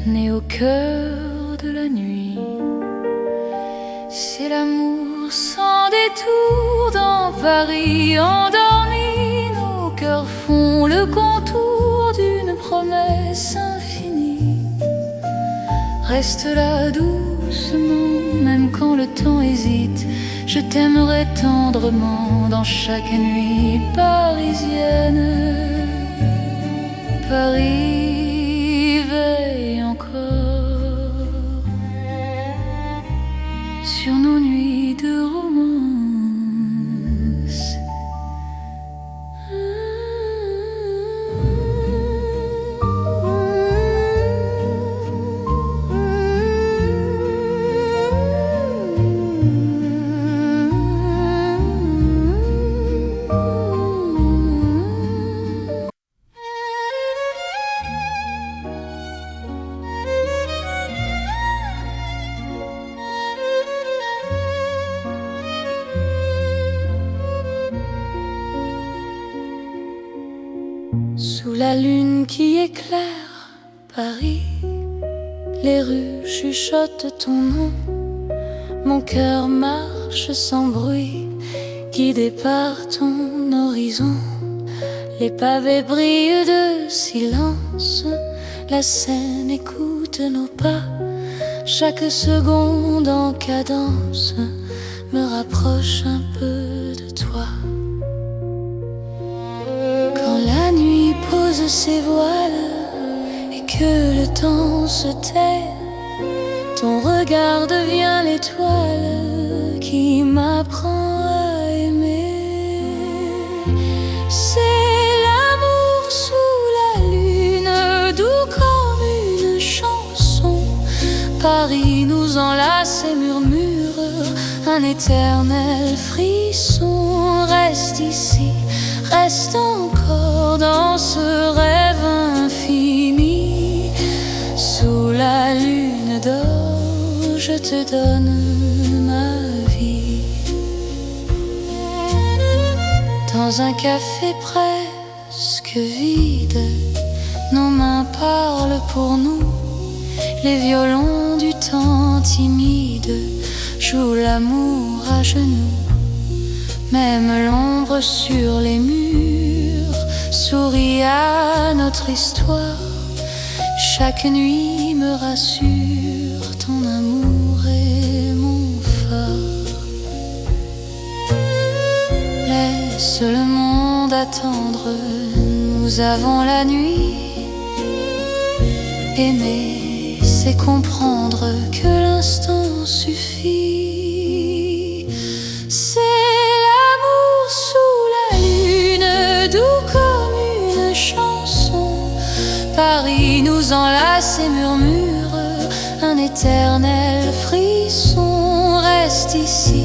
né au cœur de la nuit. C'est l'amour sans détour dans Paris endormi. Nos cœurs font le contour d'une promesse infinie. Reste là doucement, même quand le temps hésite. Je t'aimerai tendrement dans chaque nuit parisienne. Paris veille encore sur nos nuits de romance. Sous la lune qui éclaire Paris, les rues chuchotent ton nom. Mon cœur marche sans bruit, guidé par ton horizon. Les pavés brillent de silence, la scène écoute nos pas. Chaque seconde en cadence me rapproche un peu de toi. La nuit pose ses voiles et que le temps se tait, ton regard devient l'étoile qui m'apprend à aimer. C'est l'amour sous la lune, doux comme une chanson. Paris nous enlace et murmure un éternel frisson. Reste ici, reste encore dans ce rêve infini. Sous la lune d'or, je te donne ma vie. Dans un café presque vide, nos mains parlent pour nous. Les violons du temps timide jouent l'amour à genoux. Même l'ombre sur les murs sourit à notre histoire. Chaque nuit me rassure, ton amour est mon phare. Laisse le monde attendre, nous avons la nuit. Aimer, c'est comprendre que l'instant suffit. C'est l'amour sous la lune, doux comme une chanson. Paris nous enlace et murmure un éternel frisson. Reste ici,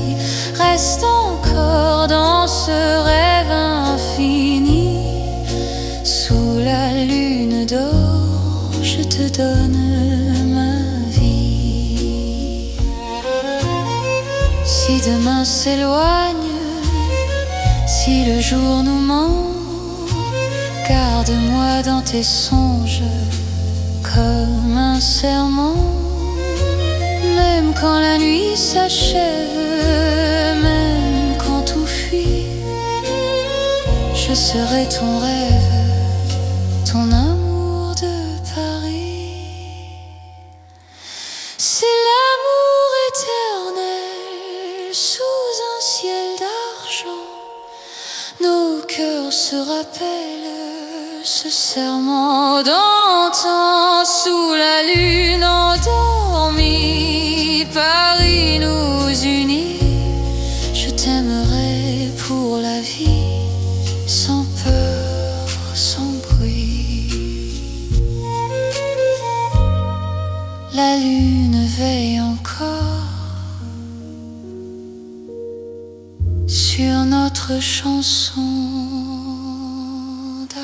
reste encore dans ce rêve infini. Sous la lune d'or, je te donne ma vie. Si demain s'éloigne, si le jour nous ment, garde-moi dans tes songes comme un serment. Même quand la nuit s'achève, même quand tout fuit, je serai ton rêve, ton amour de Paris. C'est l'amour éternel sous un ciel d'argent. Nos cœurs se rappellent ce serment d'antan. Sous la lune endormie, Paris nous unit. Je t'aimerai pour la vie, sans peur, sans bruit. La lune veille encore sur notre chanson d'amour.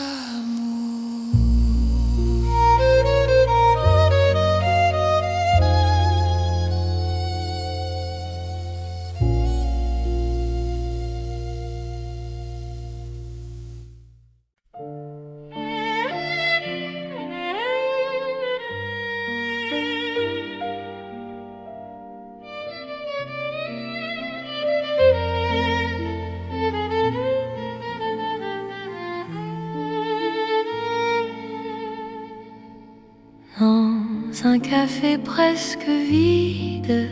Dans un café presque vide,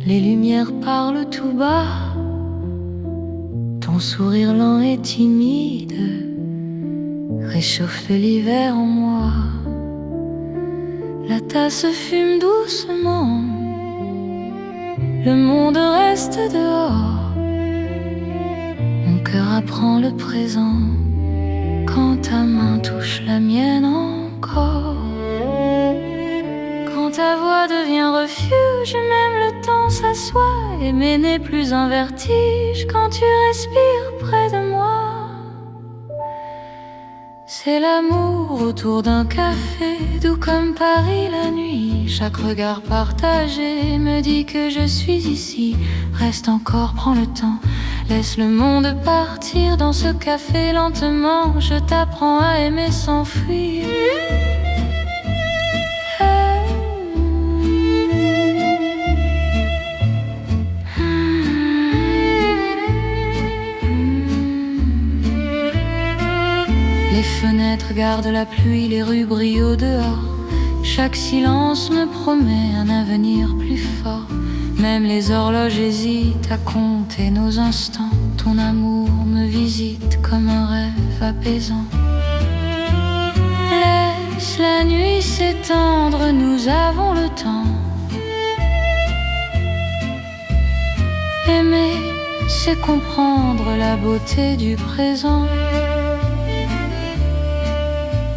les lumières parlent tout bas. Ton sourire lent et timide réchauffe l'hiver en moi. La tasse fume doucement, le monde reste dehors. Mon cœur apprend le présent quand ta main touche la mienne encore. Quand ta voix devient refuge, même le temps s'assoit. Aimer n'est plus un vertige quand tu respires près de moi. C'est l'amour autour d'un café, doux comme Paris la nuit. Chaque regard partagé me dit que je suis ici. Reste encore, prends le temps, laisse le monde partir dans ce café lentement. Je t'apprends à aimer sans fuir. Les fenêtres gardent la pluie, les rues brillent au dehors. Chaque silence me promet un avenir plus fort. Même les horloges hésitent à compter nos instants. Ton amour me visite comme un rêve apaisant. Laisse la nuit s'étendre, nous avons le temps. Aimer, c'est comprendre la beauté du présent.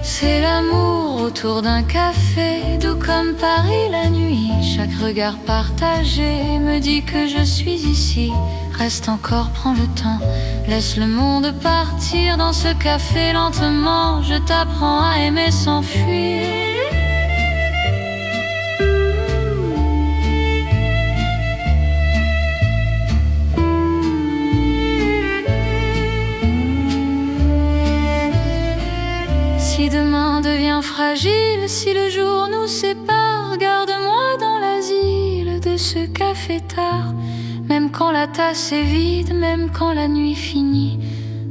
C'est l'amour autour d'un café, doux comme Paris la nuit. Chaque regard partagé me dit que je suis ici. Reste encore, prends le temps, laisse le monde partir dans ce café lentement. Je t'apprends à aimer sans fuir. Si demain devient fragile, si le jour nous sépare, garde-moi dans l'asile de ce café tard. Même quand la tasse est vide, même quand la nuit finit,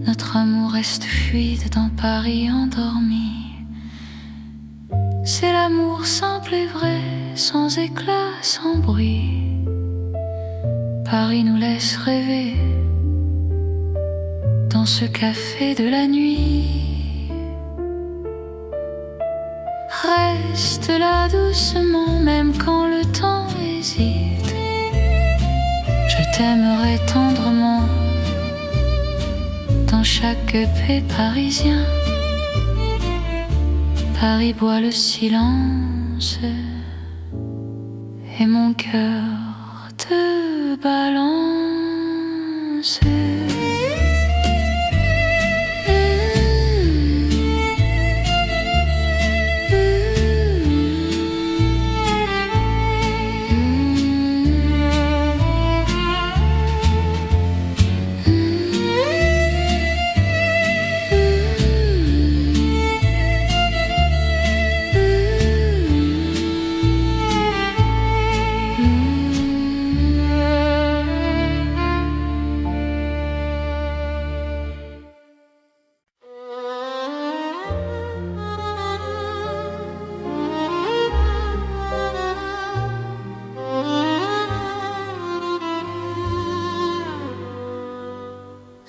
notre amour reste fluide dans Paris endormi. C'est l'amour simple et vrai, sans éclat, sans bruit. Paris nous laisse rêver dans ce café de la nuit. Reste là doucement, même quand le temps hésite. Je t'aimerai tendrement dans chaque paix parisien. Paris boit le silence et mon cœur te balance.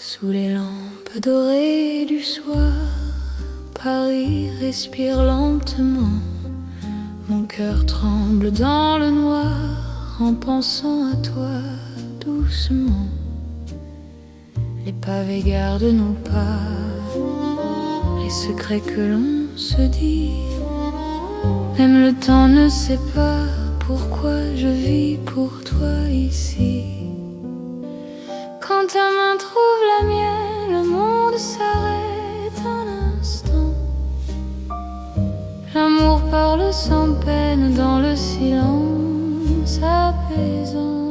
Sous les lampes dorées du soir, Paris respire lentement. Mon cœur tremble dans le noir en pensant à toi doucement. Les pavés gardent nos pas, les secrets que l'on se dit. Même le temps ne sait pas pourquoi je vis pour toi ici. Quand ta main trouve la mienne, le monde s'arrête un instant. L'amour parle sans peine dans le silence apaisant.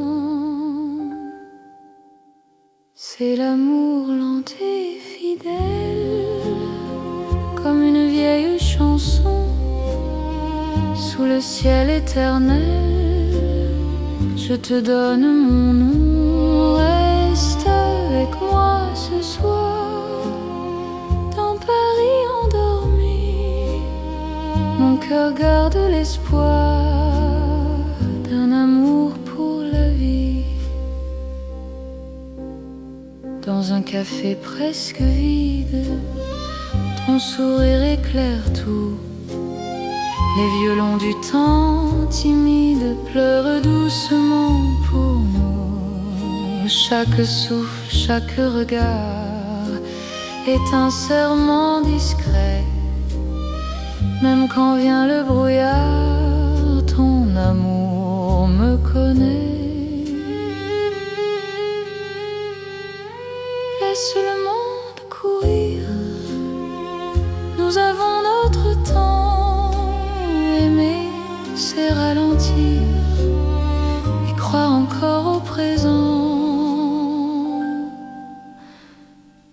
C'est l'amour lent et fidèle, comme une vieille chanson. Sous le ciel éternel, je te donne mon nom. Reste avec moi ce soir, dans Paris endormi. Mon cœur garde l'espoir d'un amour pour la vie. Dans un café presque vide, ton sourire éclaire tout. Les violons du temps timide pleurent doucement pour nous. Chaque souffle, chaque regard est un serment discret. Même quand vient le brouillard, ton amour me connaît. Laisse le monde courir, nous avons notre temps. Aimer, c'est ralentir et croire encore au présent.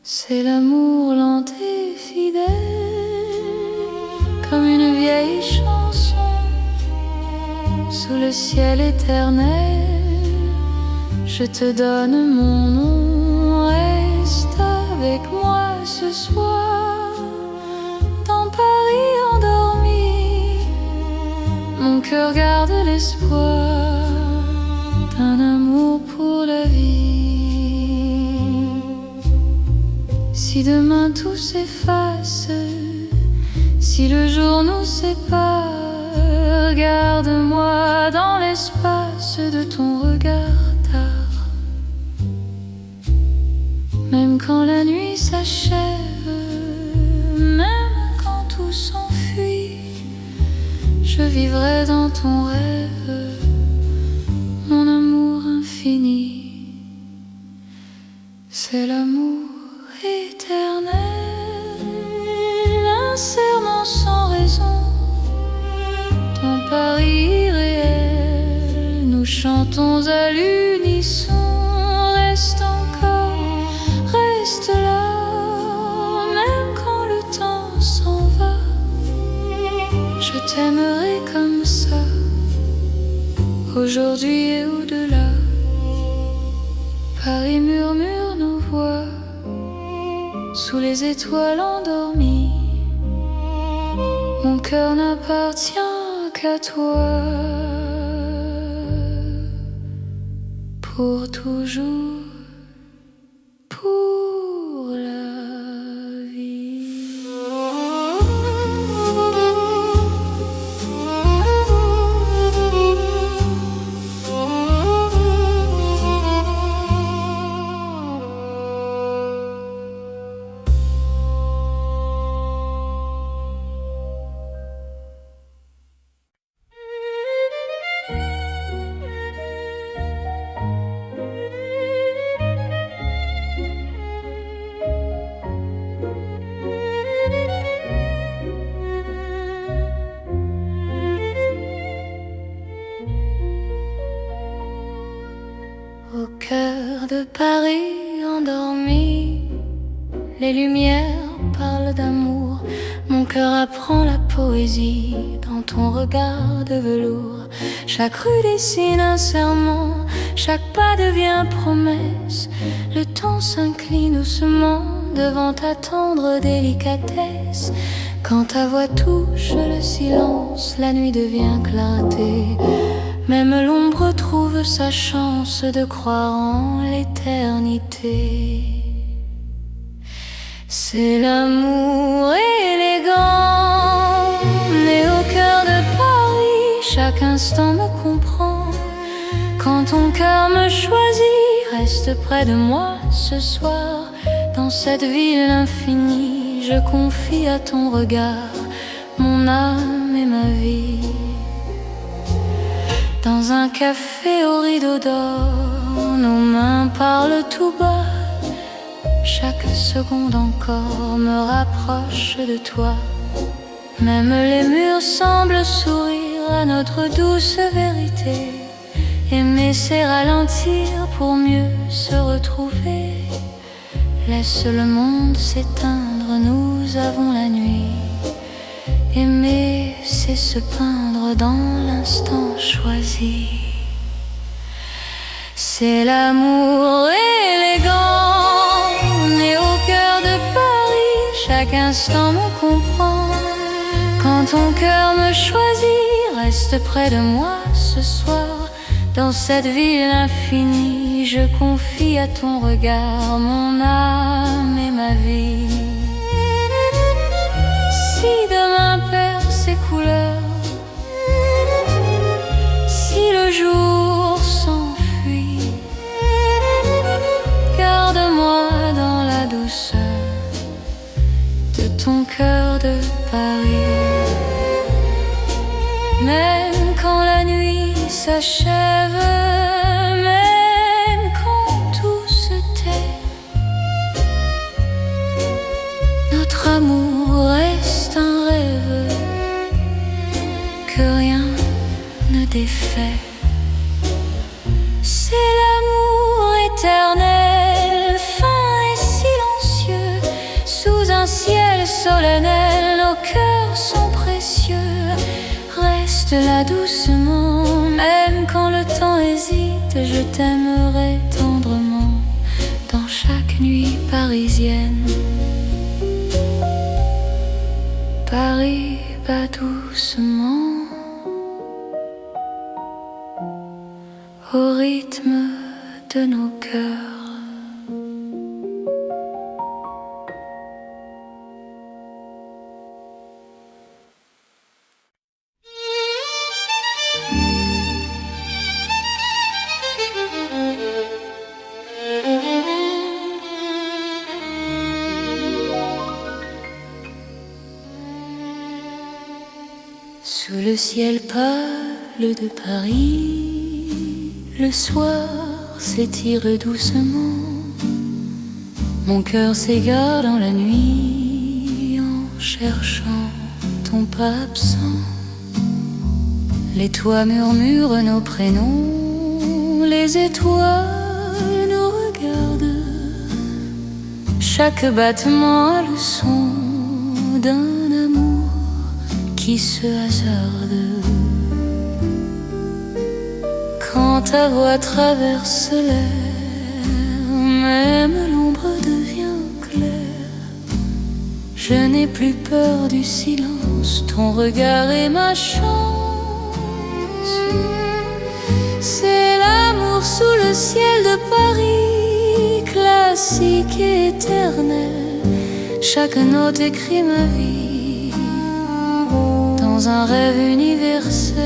C'est l'amour lent et fidèle, comme une vieille chanson. Sous le ciel éternel, je te donne mon nom. Reste avec moi ce soir, dans Paris endormi. Mon cœur garde l'espoir d'un amour pour la vie. Si demain tout s'efface, si le jour nous sépare, garde-moi dans l'espace de ton regard tard. Même quand la nuit s'achève, même quand tout s'enfuit, je vivrai dans ton rêve, mon amour infini. C'est l'amour éternel, un serment sans raison. Dans Paris irréel, nous chantons à l'unisson. Reste encore, reste là, même quand le temps s'en va. Je t'aimerai comme ça, aujourd'hui et au-delà. Paris murmure nos voix sous les étoiles endormies. Mon cœur n'appartient qu'à toi pour toujours, pour la vie. Au cœur de Paris endormi, les lumières parlent d'amour. Mon cœur apprend la poésie dans ton regard de velours. Chaque rue dessine un serment, chaque pas devient promesse. Le temps s'incline doucement devant ta tendre délicatesse. Quand ta voix touche le silence, la nuit devient clarté. Même l'ombre trouve sa chance de croire en l'éternité. C'est l'amour élégant, né au cœur de Paris. Chaque instant me comprend. Quand ton cœur me choisit, reste près de moi ce soir. Dans cette ville infinie, je confie à ton regard mon âme et ma vie. Dans un café au rideau d'or, nos mains parlent tout bas. Chaque seconde encore me rapproche de toi. Même les murs semblent sourire à notre douce vérité. Aimer c'est ralentir pour mieux se retrouver. Laisse le monde s'éteindre, nous avons la nuit. Aimer, c'est se peindre dans l'instant choisi. C'est l'amour élégant, né au cœur de Paris. Chaque instant me comprend. Quand ton cœur me choisit, reste près de moi ce soir. Dans cette ville infinie, je confie à ton regard mon âme et ma vie. Si demain perd ses couleurs, si le jour s'enfuit, garde-moi dans la douceur de ton cœur de Paris. Même quand la nuit s'achève, même quand tout se tait, notre amour reste un rêve que rien ne défait. C'est l'amour éternel, fin et silencieux. Sous un ciel solennel, nos cœurs sont précieux. Reste là doucement, même quand le temps hésite. Je t'aimerai tendrement dans chaque nuit parisienne. Paris bat doucement au rythme de nos cœurs. Sous le ciel pâle de Paris, le soir s'étire doucement. Mon cœur s'égare dans la nuit en cherchant ton pas absent. Les toits murmurent nos prénoms, les étoiles nous regardent. Chaque battement a le son d'un amour qui se hasarde. Quand ta voix traverse l'air, même l'ombre devient claire. Je n'ai plus peur du silence, chance, ton regard est ma chance. C'est l'amour sous le ciel de Paris, classique et éternel. Chaque note écrit ma vie dans un rêve universel.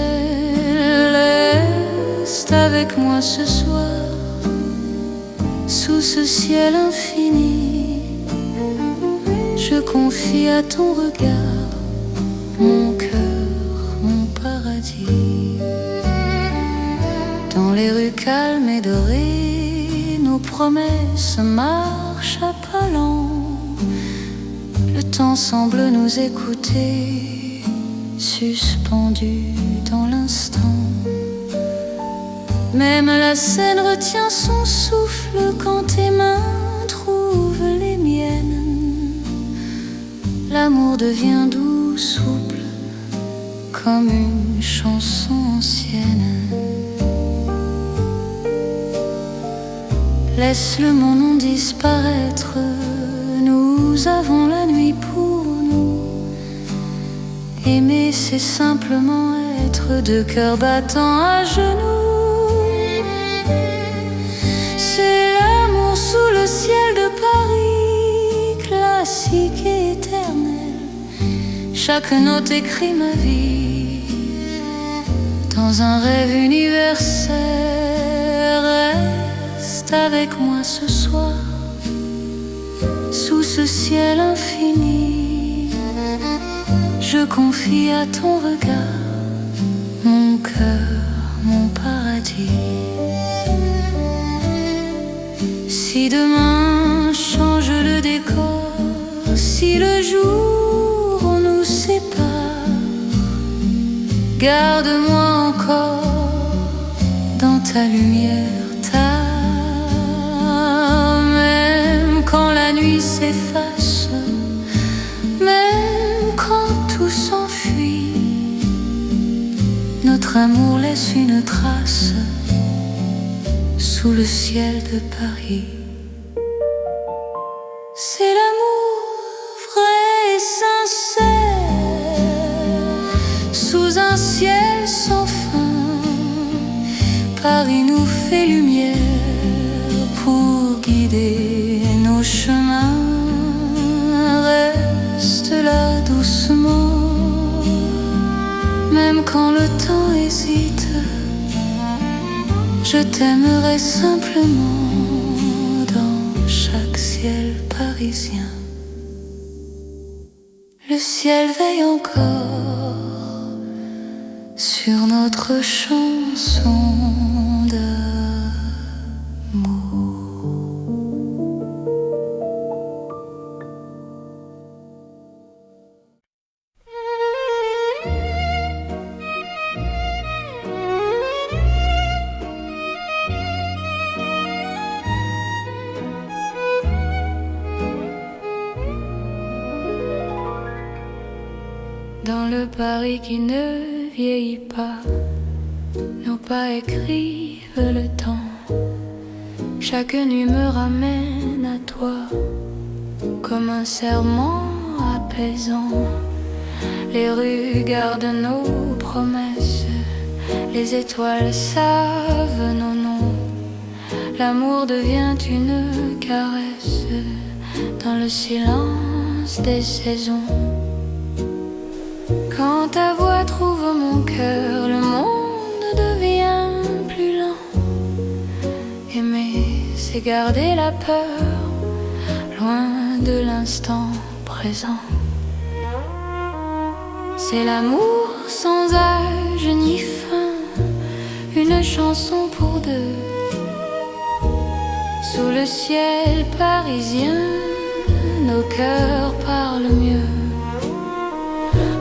Reste avec moi ce soir, sous ce ciel infini. Je confie à ton regard mon cœur, mon paradis. Dans les rues calmes et dorées, nos promesses marchent à pas lents. Le temps semble nous écouter, suspendu dans l'instant. Même la scène retient son souffle quand tes mains trouvent les miennes. L'amour devient doux, souple, comme une chanson ancienne. Laisse le nom disparaître, nous avons la nuit pour nous. Aimer, c'est simplement être deux cœurs battants à genoux. C'est l'amour sous le ciel de Paris, classique et éternel. Chaque note écrit ma vie dans un rêve universel. Reste avec moi ce soir, sous ce ciel infini. Je confie à ton regard mon cœur, mon paradis. Si demain change le décor, si le jour nous sépare, garde-moi encore dans ta lumière, même quand la nuit s'efface, même quand tout s'enfuit, notre amour laisse une trace sous le ciel de Paris. C'est l'amour vrai et sincère, sous un ciel sans fin. Paris nous fait lumière pour guider nos chemins. Reste là doucement, même quand le temps hésite. Je t'aimerai simplement dans chaque ciel parisien. Le ciel veille encore sur notre chanson d'amour. Dans le Paris qui ne vieillit pas, nos pas écrivent le temps. Chaque nuit me ramène à toi, comme un serment apaisant. Les rues gardent nos promesses, les étoiles savent nos noms. L'amour devient une caresse dans le silence des saisons. Quand ta voix trouve mon cœur, le monde devient plus lent. Aimer, c'est garder la peur, loin de l'instant présent. C'est l'amour sans âge ni fin, une chanson pour deux. Sous le ciel parisien, nos cœurs parlent mieux.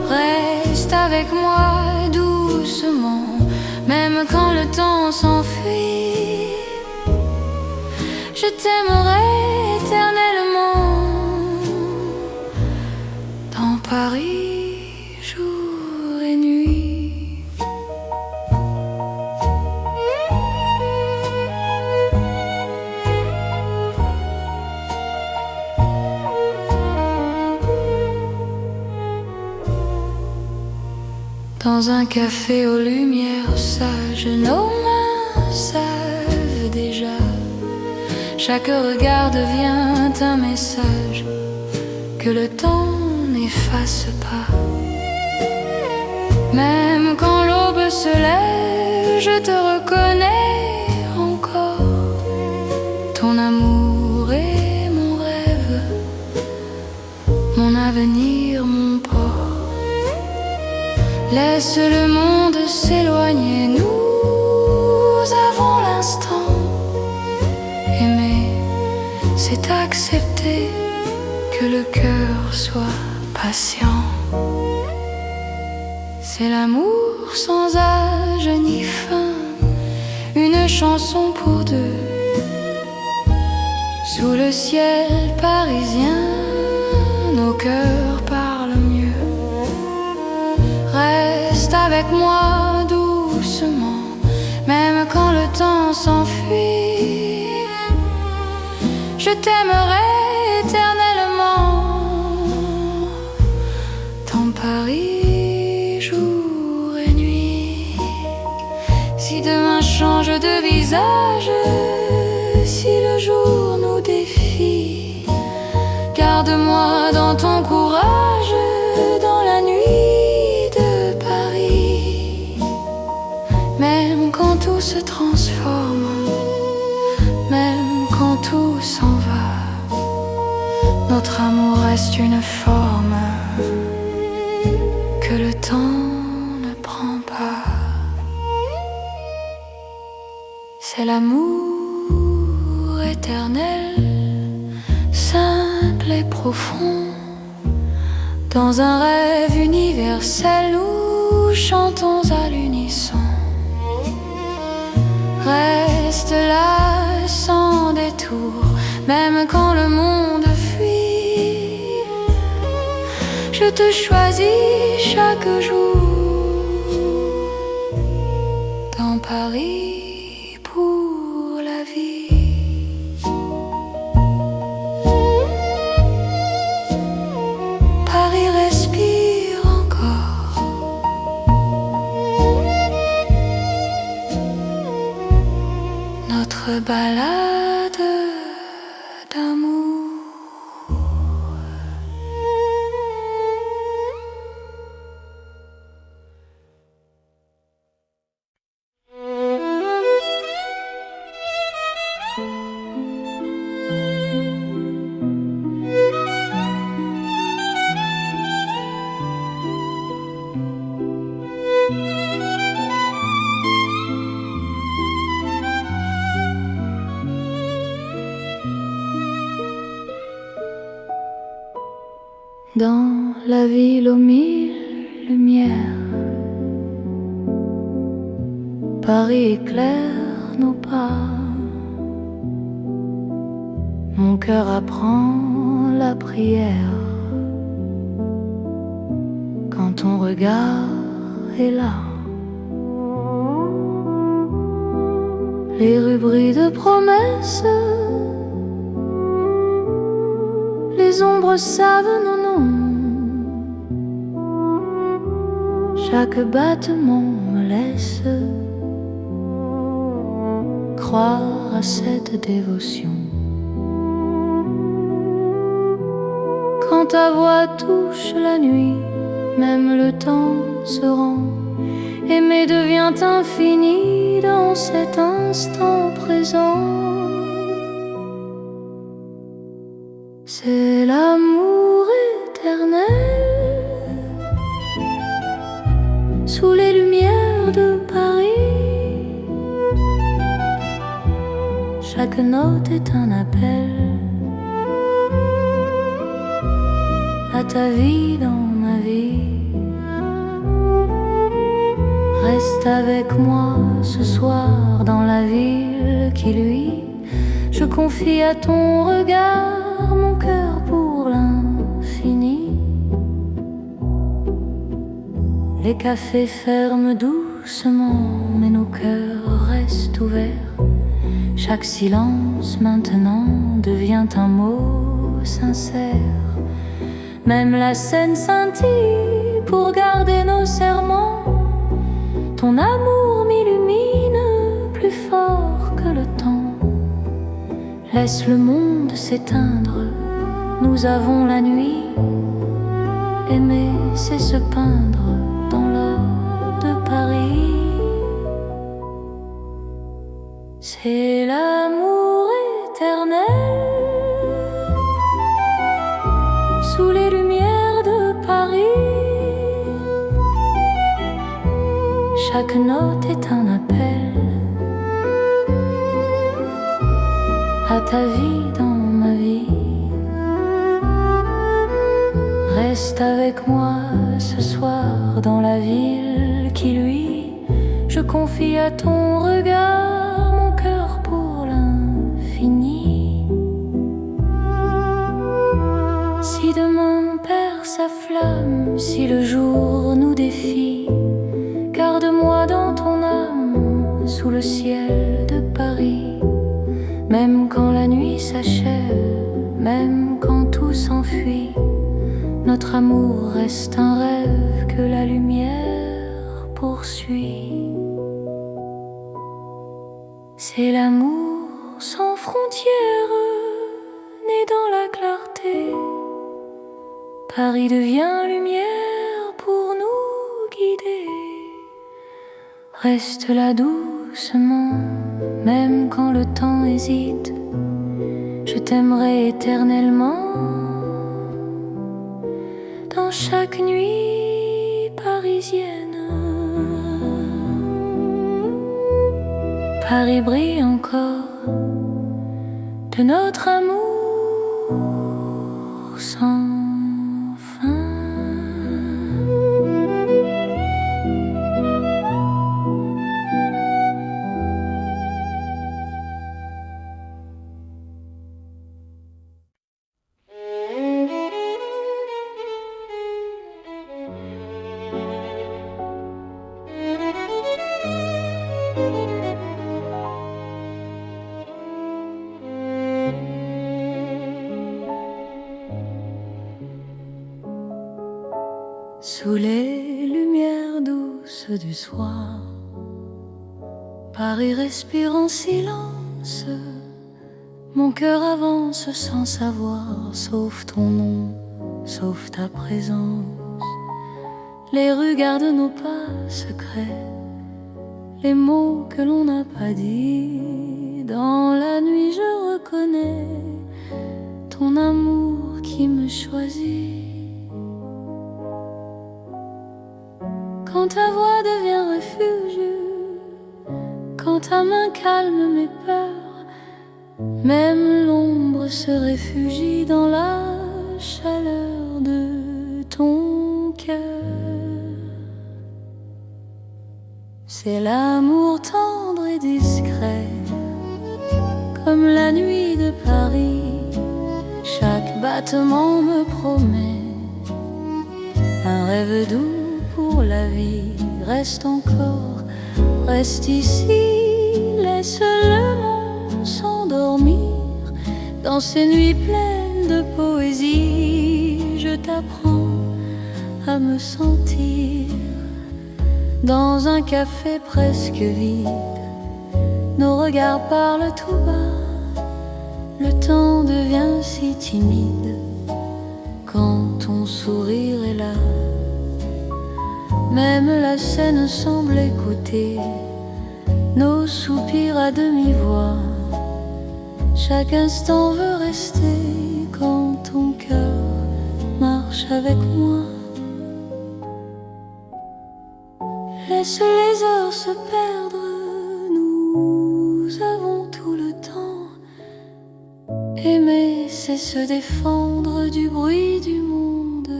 Reste avec moi doucement, même quand le temps s'enfuit. Je t'aimerai éternellement dans Paris, jour et nuit. Dans un café aux lumières sages, nos mains savent déjà. Chaque regard devient un message que le temps n'efface pas. Même quand l'aube se lève, je te reconnais encore. Ton amour est mon rêve, mon avenir, mon port. Laisse le monde s'éloigner, nous avons l'instant. Aimer, c'est accepter que le cœur soit patient. C'est l'amour sans âge ni fin, une chanson pour deux. Sous le ciel parisien, nos cœurs parlent mieux. Reste avec moi doucement, même quand le temps s'enfuit. Je t'aimerai éternellement dans Paris, jour et nuit. Si demain change de visage, si le jour nous défie, garde-moi dans ton courage, dans la nuit de Paris. Même quand tout se transforme, même quand tout s'en va, notre amour reste une forme que le temps ne prend pas. C'est l'amour éternel, simple et profond. Dans un rêve universel, nous chantons à l'unisson. Reste là sans détour, même quand le monde fuit. Je te choisis chaque jour dans Paris pour la vie. Paris respire encore. Notre balade d'amour. Dans la ville aux mille lumières, Paris éclaire nos pas. Mon cœur apprend la prière quand ton regard est là. Les rues brillent de promesses, les ombres savent nos noms. Chaque battement me laisse croire à cette dévotion. Quand ta voix touche la nuit, même le temps se rend. Aimer devient infini dans cet instant présent. C'est l'amour éternel sous les lumières de Paris. Chaque note est un appel à ta vie dans ma vie. Reste avec moi ce soir dans la ville qui luit. Je confie à ton regard mon cœur pour l'infini. Les cafés ferment doucement, mais nos cœurs restent ouverts. Chaque silence maintenant devient un mot sincère. Même la scène scintille pour garder nos serments. Ton amour m'illumine plus fort que le temps. Laisse le monde s'éteindre, nous avons la nuit. Aimer, c'est se peindre dans l'or de Paris. C'est l'amour éternel sous les lumières de Paris. Chaque note est un appel à ta vie dans ma vie. Reste avec moi ce soir dans la ville qui luit. Je confie à ton regard mon cœur pour l'infini. Si demain perd sa flamme, si le jour nous défie, garde-moi dans ton âme sous le ciel de Paris. Même quand la nuit s'achève, même quand tout s'enfuit, notre amour reste un rêve que la lumière poursuit. C'est l'amour sans frontières, né dans la clarté. Paris devient lumière pour nous guider. Reste là doucement, même quand le temps hésite. Je t'aimerai éternellement. Dans chaque nuit parisienne, Paris brille encore de notre amour sans fin. Sous les lumières douces du soir, Paris respire en silence. Mon cœur avance sans savoir, sauf ton nom, sauf ta présence. Les rues gardent nos pas secrets, les mots que l'on n'a pas dit. Dans la nuit je reconnais ton amour qui me choisit. Quand ta voix devient refuge, quand ta main calme mes peurs, même l'ombre se réfugie dans la chaleur de ton cœur. C'est l'amour tendre et discret, comme la nuit de Paris. Chaque battement me promet un rêve doux pour la vie. Reste encore, reste ici, laisse le monde s'endormir. Dans ces nuits pleines de poésie, je t'apprends à me sentir. Dans un café presque vide, nos regards parlent tout bas. Le temps devient si timide quand ton sourire est là. Même la scène semble écouter nos soupirs à demi-voix. Chaque instant veut rester quand ton cœur marche avec moi. Laisse les heures se perdre, nous avons tout le temps. Aimer, c'est se défendre du bruit du monde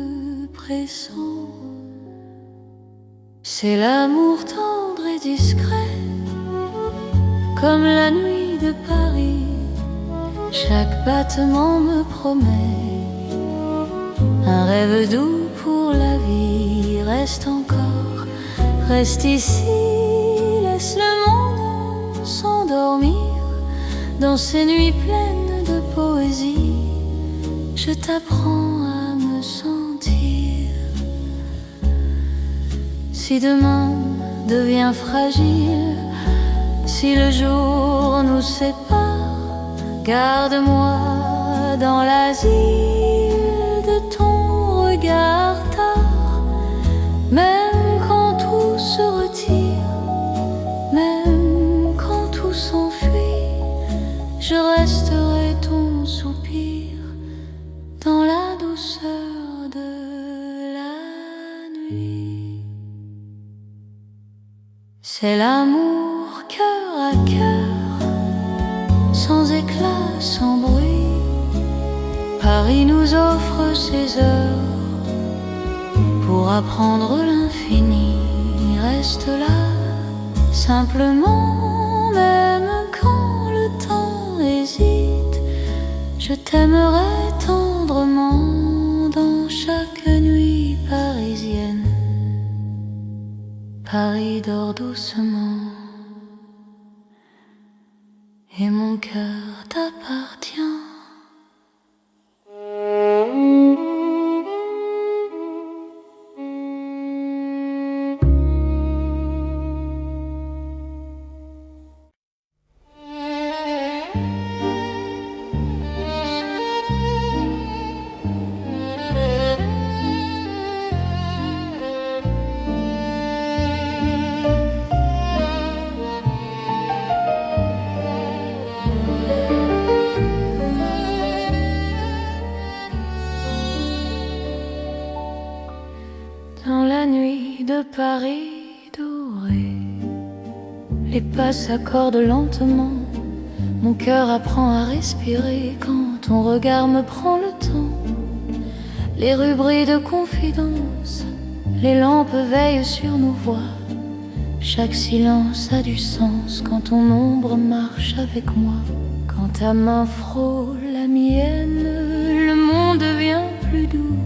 pressant. C'est l'amour tendre et discret, comme la nuit de Paris. Chaque battement me promet un rêve doux pour la vie. Reste encore, reste ici, laisse le monde s'endormir. Dans ces nuits pleines de poésie, je t'apprends à me sentir. Si demain devient fragile. Si le jour nous sépare, garde-moi dans l'asile de ton regard tard. Même quand tout se retire, même quand tout s'enfuit, je resterai ton soupir dans la douceur de la nuit. C'est l'amour cœur à cœur, sans éclat, sans bruit. Paris nous offre ses heures pour apprendre l'infini. Reste là, simplement, même quand le temps hésite. Je t'aimerai tendrement dans chaque nuit parisienne. Paris dort doucement et mon cœur t'appartient. Dans la nuit de Paris doré, les pas s'accordent lentement. Mon cœur apprend à respirer quand ton regard me prend le temps. Les rues brillent de confidence, les lampes veillent sur nos voix. Chaque silence a du sens quand ton ombre marche avec moi. Quand ta main frôle la mienne, le monde devient plus doux.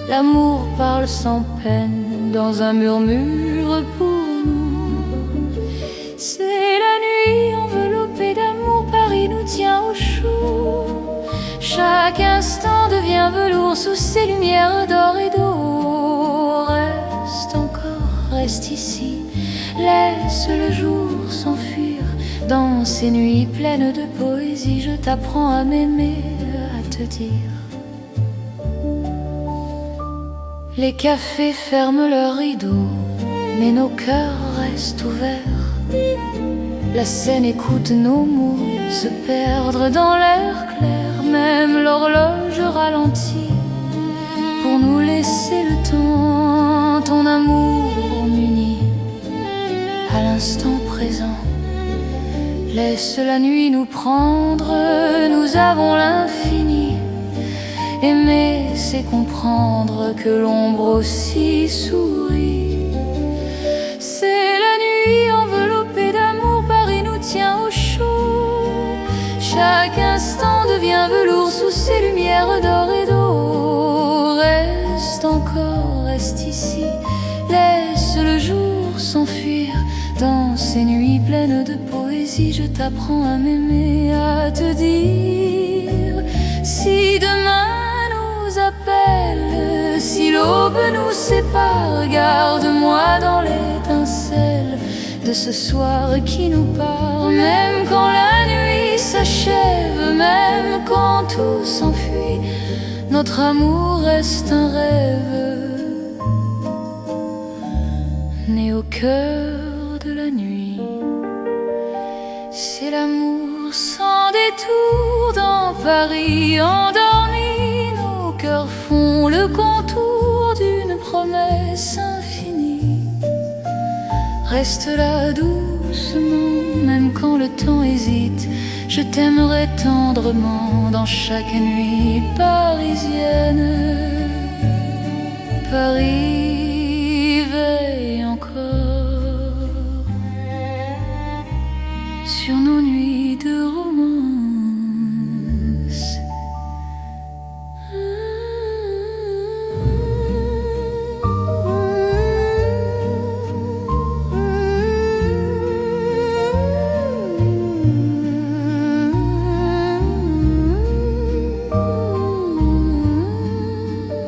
L'amour parle sans peine dans un murmure pour nous. C'est la nuit enveloppée d'amour, Paris nous tient au chaud. Chaque instant devient velours sous ces lumières d'or et d'eau. Reste encore, reste ici, laisse le jour s'enfuir. Dans ces nuits pleines de poésie, je t'apprends à m'aimer, à te dire. Les cafés ferment leurs rideaux, mais nos cœurs restent ouverts. La scène écoute nos mots se perdre dans l'air clair. Même l'horloge ralentit pour nous laisser le temps. Ton amour m'unit à l'instant présent. Laisse la nuit nous prendre, nous avons l'infini. Aimer, c'est comprendre que l'ombre aussi sourit. C'est la nuit enveloppée d'amour, Paris nous tient au chaud. Chaque instant devient velours sous ces lumières d'or et d'eau. Reste encore, reste ici, laisse le jour s'enfuir. Dans ces nuits pleines de poésie, je t'apprends à m'aimer, à te dire. Si demain appelle, si l'aube nous sépare, garde-moi dans l'étincelle de ce soir qui nous part. Même quand la nuit s'achève, même quand tout s'enfuit, notre amour reste un rêve né au cœur de la nuit. C'est l'amour sans détour dans Paris endormi. Cœurs font le contour d'une promesse infinie. Reste là doucement, même quand le temps hésite. Je t'aimerai tendrement dans chaque nuit parisienne. Paris